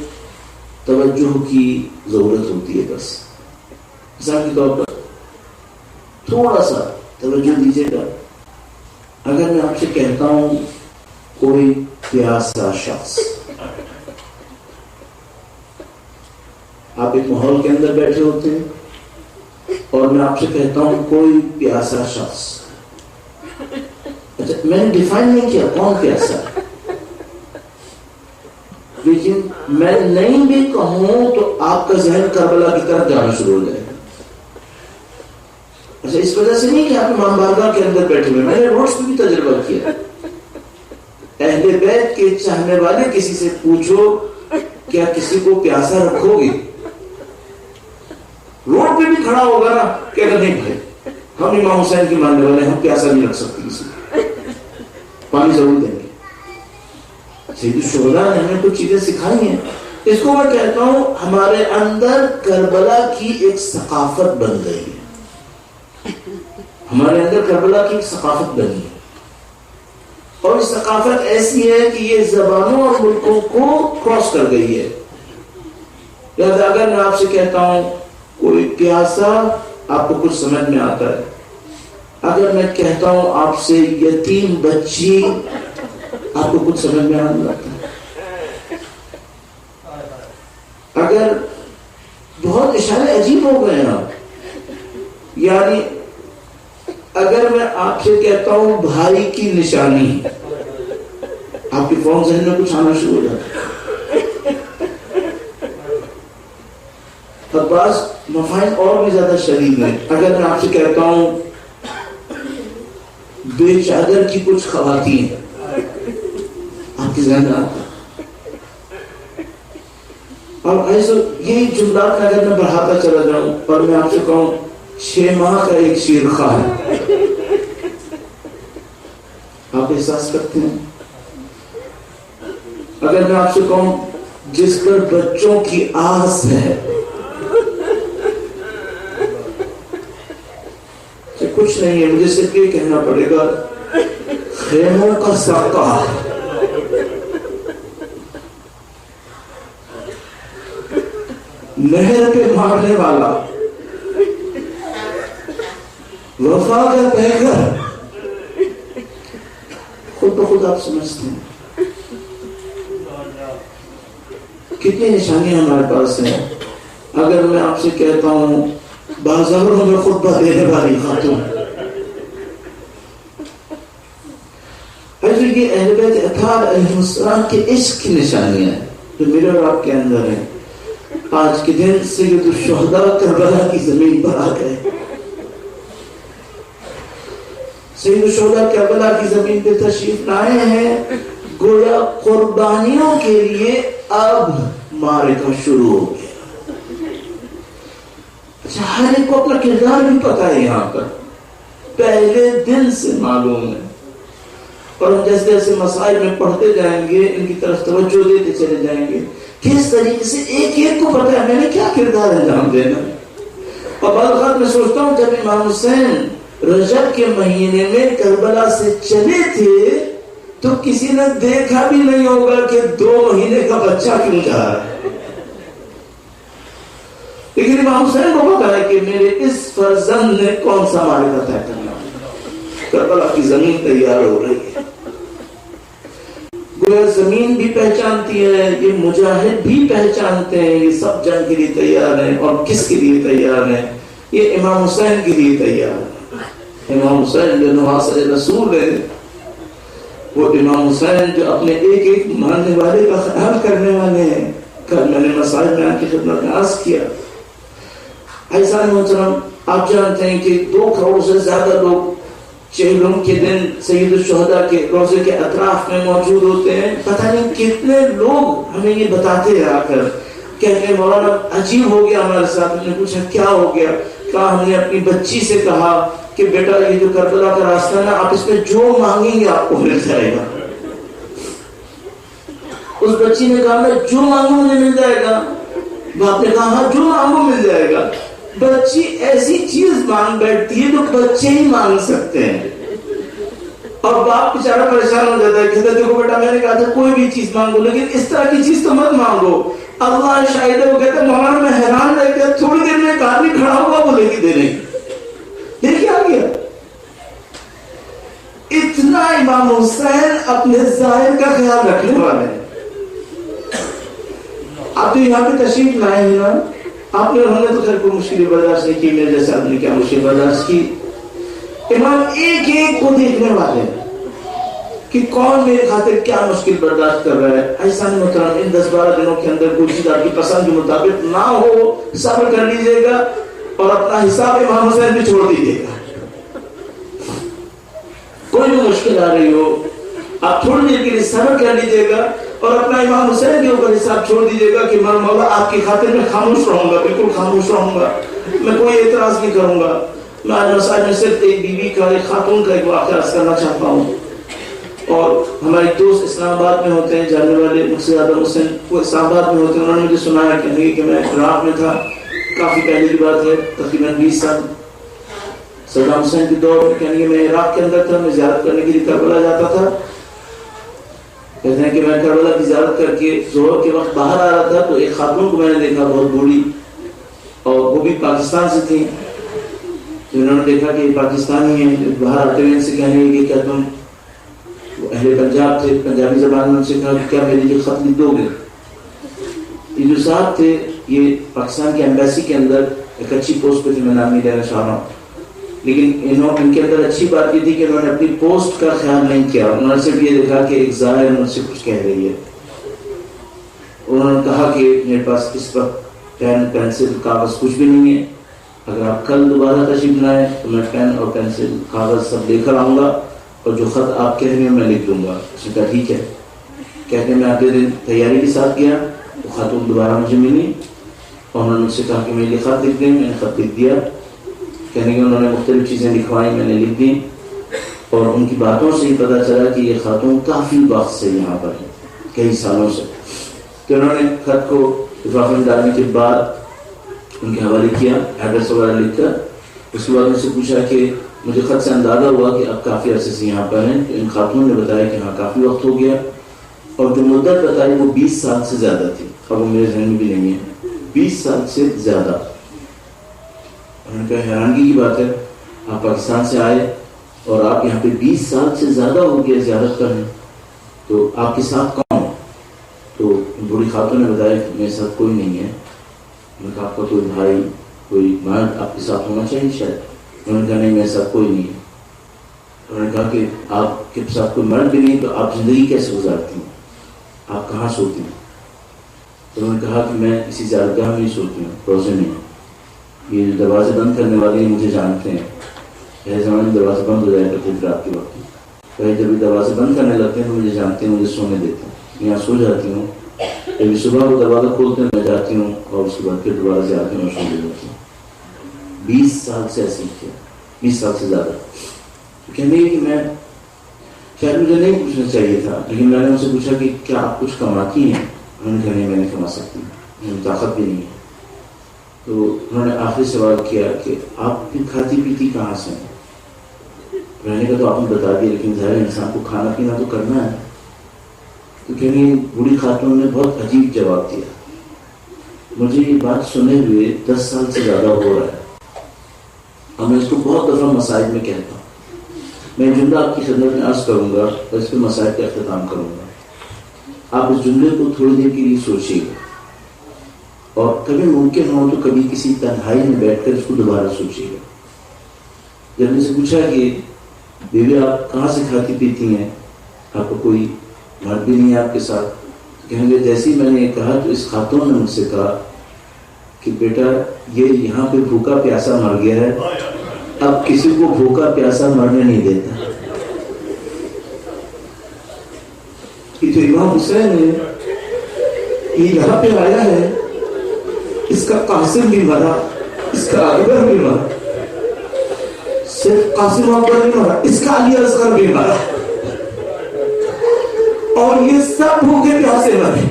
توجہ کی ضرورت ہوتی ہے. بس مثال کے طور پر تھوڑا سا توجہ دیجیے گا. اگر میں آپ سے کہتا ہوں کوئی پیاسا شخص، آپ ایک ماحول کے اندر بیٹھے ہوتے ہیں اور میں آپ سے کہتا ہوں کوئی پیاسا شخص. اچھا، میں نے ڈیفائن نہیں کیا کون پیاسا ہے، لیکن میں نہیں بھی کہوں تو آپ کا ذہن کربلا کی طرف جانا شروع ہو جائے گا. اچھا، اس وجہ سے نہیں کہ آپ امام بارگاہ کے اندر بیٹھے ہوئے. میں نے روڈس میں بھی تجربہ کیا. اہل بیت کے چاہنے والے کسی سے پوچھو کیا کسی کو پیاسا رکھو گے، روڈ پہ بھی کھڑا ہوگا نا کہ اگر نہیں بھائی ہم امام حسین کے ماننے والے، ہم پیاسا نہیں رکھ سکتے، کسی کو پانی ضرور دیں گے. سید الشہداء نے ہمیں کچھ چیزیں سکھائی ہیں. اس کو میں کہتا ہوں ہمارے اندر کربلا کی ایک ثقافت بن گئی ہے. ہمارے اندر کربلا کی ایک ثقافت بنی ہے، اور یہ ثقافت ایسی ہے کہ یہ زبانوں اور ملکوں کو کراس کر گئی ہے. لہذا اگر میں آپ سے کہتا ہوں کوئی پیاسا آپ کو کچھ سمجھ میں آتا ہے. اگر میں کہتا ہوں آپ سے یتیم بچی، آپ کو کچھ سمجھ میں آنے لگتا ہے. اگر بہت اشارے عجیب ہو گئے ہیں، یعنی اگر میں آپ سے کہتا ہوں بھائی کی نشانی، آپ کے فون ذہن میں کچھ آنا شروع ہو جاتا ہے. اور بعض مفاہیم اور بھی زیادہ شدید ہیں. اگر میں آپ سے کہتا ہوں بے چادر کی کچھ خواتین، آپ کے ذہن میں آتا ہے. اور ایسے یہی جملات میں اگر میں بڑھاتا چلا جاؤں اور میں آپ سے کہوں 6 ماہ کا ایک شیر خواہ ہے، آپ احساس کرتے ہیں؟ اگر میں آپ سے کہوں جس پر بچوں کی آس ہے، کچھ نہیں ہے، مجھے صرف یہ کہنا پڑے گا خیموں کا ساقہ، نہر پہ مارنے والا، وفا کا پیغر، خود بخود آپ سمجھتے ہیں کتنی نشانیاں ہمارے پاس ہیں. اگر میں آپ سے کہتا ہوں بازاروں میں خطبہ دینے والی خاتون، ایسے یہ اہل بیت اطہار علیہ السلام کے عشق کی نشانیاں ہیں جو میرے اور آپ کے اندر ہیں. آج کے دن سید الشہداء کربلا کی زمین پر آ گئے. سید الشہداء کربلا کی زمین پہ تشریف لائے ہیں، گویا قربانیوں کے لیے اب معرکہ شروع ہو گیا. اچھا، ہر ایک کو اپنا کردار بھی پتا ہے، یہاں پر پہلے دن سے معلوم ہے. اور ہم جیسے جیسے مسائل میں پڑھتے جائیں گے ان کی طرف توجہ دیتے چلے جائیں گے. کس طریقے سے ایک ایک کو پتا ہے میں نے کیا کردار انجام دینا. اور بعض اوقات میں سوچتا ہوں جب امام حسین رجب کے مہینے میں کربلا سے چلے تھے تو کسی نے دیکھا بھی نہیں ہوگا کہ 2 مہینے کا بچہ کیوں جا رہا ہے. لیکن امام حسین کو پتا ہے کہ میرے اس فرزند نے کون سا معرکہ طے کرنا. کربلا کی زمین تیار ہو رہی ہے. گویا زمین بھی پہچانتی ہے، یہ مجاہد بھی پہچانتے ہیں، یہ سب جنگ کے لیے تیار ہیں. اور کس کے لیے تیار ہیں؟ یہ امام حسین کے لیے تیار ہے. امام حسین جو نواصل رسول ہے، وہ امام حسین جو اپنے ایک ایک ماننے والے کا خیال کرنے والے ہیں. کل میں نے مسائل میں آپ کی خدمت میں عرض کیا. ایسا محترم، آپ جانتے ہیں کہ 2 کروڑ سے زیادہ لوگ چہلم کے دن سید الشہداء کے روضے کے اطراف میں موجود ہوتے ہیں. پتہ نہیں کتنے لوگ ہمیں یہ بتاتے ہیں آ کر، کہتے ہیں مولانا عجیب ہو گیا ہمارے ساتھ. ہم نے پوچھا کیا ہو گیا؟ کہا ہم نے اپنی بچی سے کہا کہ بیٹا یہ جو کربلا کا راستہ ہے نا، آپ اس میں جو مانگیں گے آپ کو مل جائے گا. اس بچی نے کہا میں جو مانگوں مجھے مل جائے گا. باپ نے کہا ہاں جو مانگو مل جائے گا. بچی ایسی چیز مانگ بیٹھتی ہے جو بچے ہی مانگ سکتے ہیں. اور باپ بیچارہ پریشان ہو جاتا ہے، کہتا ہے دیکھو بیٹا میں نے کہا تھا کوئی بھی چیز مانگو لیکن اس طرح کی چیز تو مت مانگو. اللہ شاہد ہے، وہ کہتا ہے مولانا میں حیران رہ گیا، تھوڑی دیر میں ایک آدمی کھڑا ہوا وہ لے کے دینے. دیکھیے آ گیا. اتنا امام حسین اپنے ظاہر کا خیال رکھنے والے ہیں. آپ تو یہاں پہ تشریف لائے ہیں نا، آپ نے انہوں نے تو خیر کوئی مشکل برداشت نہیں کی، میرے جیسے آدمی کیا مشکل برداشت کی. امام ایک ایک کو دیکھنے والے کہ کون میرے خاطر کیا مشکل برداشت کر رہا ہے. ایسا نہیں محترم، ان 10-12 دنوں کے اندر کوئی چیز آپ کی پسند کے مطابق نہ ہو، صبر کر لیجیے گا اور اپنا حساب امام حسین بھی چھوڑ دیجیے گا. کوئی بھی مشکل آ رہی ہو آپ تھوڑی دیر کے لیے صبر کر لیجیے گا اور اپنا امام حسین کے اوپر حساب چھوڑ دیجیے گا کہ مولا آپ کی خاطر میں خاموش رہوں گا، بالکل خاموش رہوں گا، میں کوئی اعتراض نہیں کروں گا. میں آج مسائل میں صرف ایک بیوی کا، ایک خاتون کا ایک واقعہ عرض کرنا چاہتا ہوں. اور ہمارے دوست اسلام آباد میں ہوتے ہیں جاننے والے مقصد آدم حسین، وہ اسلام آباد میں ہوتے ہیں. انہوں نے مجھے سنایا کہ میں عراق میں تھا، کافی پہلے کی بات ہے، تقریباً 20 سال صدام حسین کے دور میں. کہنے میں عراق کے اندر تھا، میں زیارت کرنے کے لیے کربلا جاتا تھا. کہتے ہیں کہ میں کربلا کی زیارت کر کے ظہر کے وقت باہر آ رہا تھا تو ایک خاتون کو میں نے دیکھا، بہت بوڑھی. اور وہ بھی پاکستان سے تھیں. تو انہوں نے دیکھا کہ پاکستانی ہیں, باہر آتے ہوئے ان سے کہنے لگے کہ کیا تم اہل پنجاب تھے, پنجابی زبان میں ان سے کہا کہ کیا میرے لیے خط لکھ دو گے. یہ جو صاحب تھے یہ پاکستان کی ایمبیسی کے اندر ایک اچھی پوسٹ پہ تھے, میں نام نہیں لینا چاہ رہا ہوں, لیکن ان کے اندر اچھی بات یہ تھی کہ انہوں نے اپنی پوسٹ کا خیال نہیں کیا. انہوں نے صرف یہ دیکھا کہ ایک ظاہر مجھ سے کچھ کہہ رہی ہے. انہوں نے کہا کہ میرے پاس اس وقت پین پینسل کاغذ کچھ بھی نہیں ہے, اگر آپ کل دوبارہ تشریف لائیں تو میں پین اور پینسل کاغذ سب لے کر آؤں گا اور جو خط آپ کہہ رہے ہیں میں لکھ دوں گا. اس نے کہا ٹھیک ہے. کہتے میں اگلے دن تیاری کے ساتھ گیا تو خاتون دوبارہ مجھے ملی اور انہوں نے مجھ سے کہا کہ میرے لیے خط لکھ دیں. میں نے خط لکھ دیا. کہنے کہ انہوں نے مختلف چیزیں لکھوائی, میں نے لکھ دی, اور ان کی باتوں سے ہی پتہ چلا کہ یہ خاتون کافی وقت سے یہاں پر ہے, کئی سالوں سے. تو انہوں نے خط کو لفافے میں ڈالنے کے بعد ان کے حوالے کیا, ایڈریس وغیرہ لکھ کر. اس کے بعد ان سے پوچھا کہ مجھے خط سے اندازہ ہوا کہ آپ کافی عرصے سے یہاں پر ہیں. تو ان خاتون نے بتایا کہ ہاں کافی وقت ہو گیا, اور جو مدت بتائی وہ 20 سال سے زیادہ تھی. اب وہ میرے ذہن میں بھی نہیں ہے, 20 سال سے زیادہ. انہوں نے کہا حیرانگی کی بات ہے, آپ پاکستان سے آئے اور آپ یہاں پہ 20 سال سے زیادہ ہو گیا زیارت کرنے, تو آپ کے ساتھ کون؟ تو بوڑھی خاتون نے بتایا کہ میرے ساتھ کوئی نہیں ہے. میں نے کہا آپ کا کوئی بھائی کوئی مرد آپ کے ساتھ ہونا چاہیے شاید. انہوں نے کہا نہیں میرے ساتھ کوئی نہیں ہے. انہوں نے کہا کہ آپ کے ساتھ کوئی مرد بھی نہیں تو آپ زندگی کیسے گزارتی ہیں, آپ کہاں سوتی ہیں؟ تو انہوں نے کہا کہ میں اسی زیارتگاہ میں ہی سوتی ہوں, روزے میں. یہ جو دروازے بند کرنے والے ہیں مجھے جانتے ہیں, پہلے زمانے میں دروازے بند ہو جایا کرتے تھے رات کے وقت. پہلے جب دروازے بند کرنے لگتے ہیں تو مجھے جانتے ہیں, مجھے سونے دیتے ہیں, یہاں سو جاتی ہوں. کبھی صبح وہ دروازہ کھولتے ہیں, میں جاتی ہوں اور اس کے بعد پھر دوبارہ سے آتی ہوں اور سو جاتی ہوں. 20 سال سے ایسے کیا, 20 سال سے زیادہ. کہنے کہ میں شاید مجھے نہیں پوچھنا چاہیے تھا, لیکن میں نے ان سے پوچھا کہ کیا آپ کچھ کماتی ہیں؟ انہوں نے کہا نہیں میں نہیں کما سکتی, مجھے طاقت بھی نہیں ہے. تو انہوں نے آخری سوال کیا کہ آپ پھر کھاتی پیتی کہاں سے ہیں؟ رہنے کا تو آپ نے بتا دیا, لیکن ظاہر انسان کو کھانا پینا تو کرنا ہے. تو کہنے بوڑھی خاتون نے بہت عجیب جواب دیا. مجھے یہ بات سنے ہوئے 10 سال سے زیادہ ہو رہا ہے, اور میں اس کو بہت دفعہ مساجد میں کہتا ہوں. میں جملہ آپ کی خدمت میں عرض کروں گا اور اس پہ مساجد کا اختتام کروں گا. آپ اس جملے کو تھوڑی دیر کے لیے سوچیے گا, اور کبھی ممکن ہو تو کبھی کسی تنہائی میں بیٹھ کر اس کو دوبارہ سوچیے گا. جب میں سے پوچھا کہ بیوی آپ کہاں سے کھاتی پیتی ہیں, آپ کو کوئی مرد بھی نہیں ہے آپ کے ساتھ, کہیں گے جیسے ہی میں نے یہ کہا تو اس خاتون نے مجھ سے کہا کہ بیٹا یہ یہاں پہ بھوکا پیاسا مر گیا ہے, اب کسی کو بھوکا پیاسا مرنے نہیں دیتا. یہ جو امام حسین ہے یہ یہاں پہ آیا ہے, اس کا قاسم بھی مرا, اس کا اکبر بھی مرا, صرف قاسم اکبر نہیں مرا, اس کا علی اصغر بھی مرا, اور یہ سب بھوکے پیاسے مرے.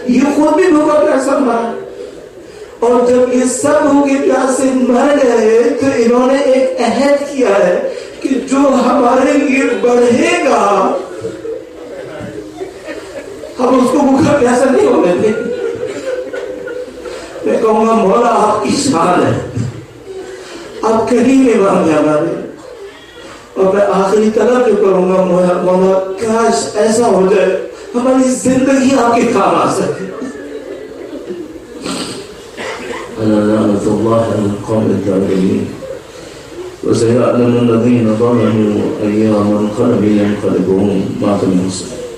یہ خود بھی بھوکا پیاسا مرا, اور جب یہ سب بھوکے پیاسے مر گئے تو انہوں نے ایک عہد کیا ہے کہ جو ہمارے لیے بڑھے گا ہم اس کو بھوکا پیاسا نہیں ہونے دیں. میں کہوں گا مولا آپ کی شان ہے, آپ کریم امام ہیں ہمارے, اور میں آخری طلب جو کروں گا مولا کاش ایسا ہو جائے ہماری زندگی آپ کے کام آ سکے. لعنة الله على القوم الظالمين وسيعلم الذين ظلموا أي منقلب ينقلبون ما في المسلمين.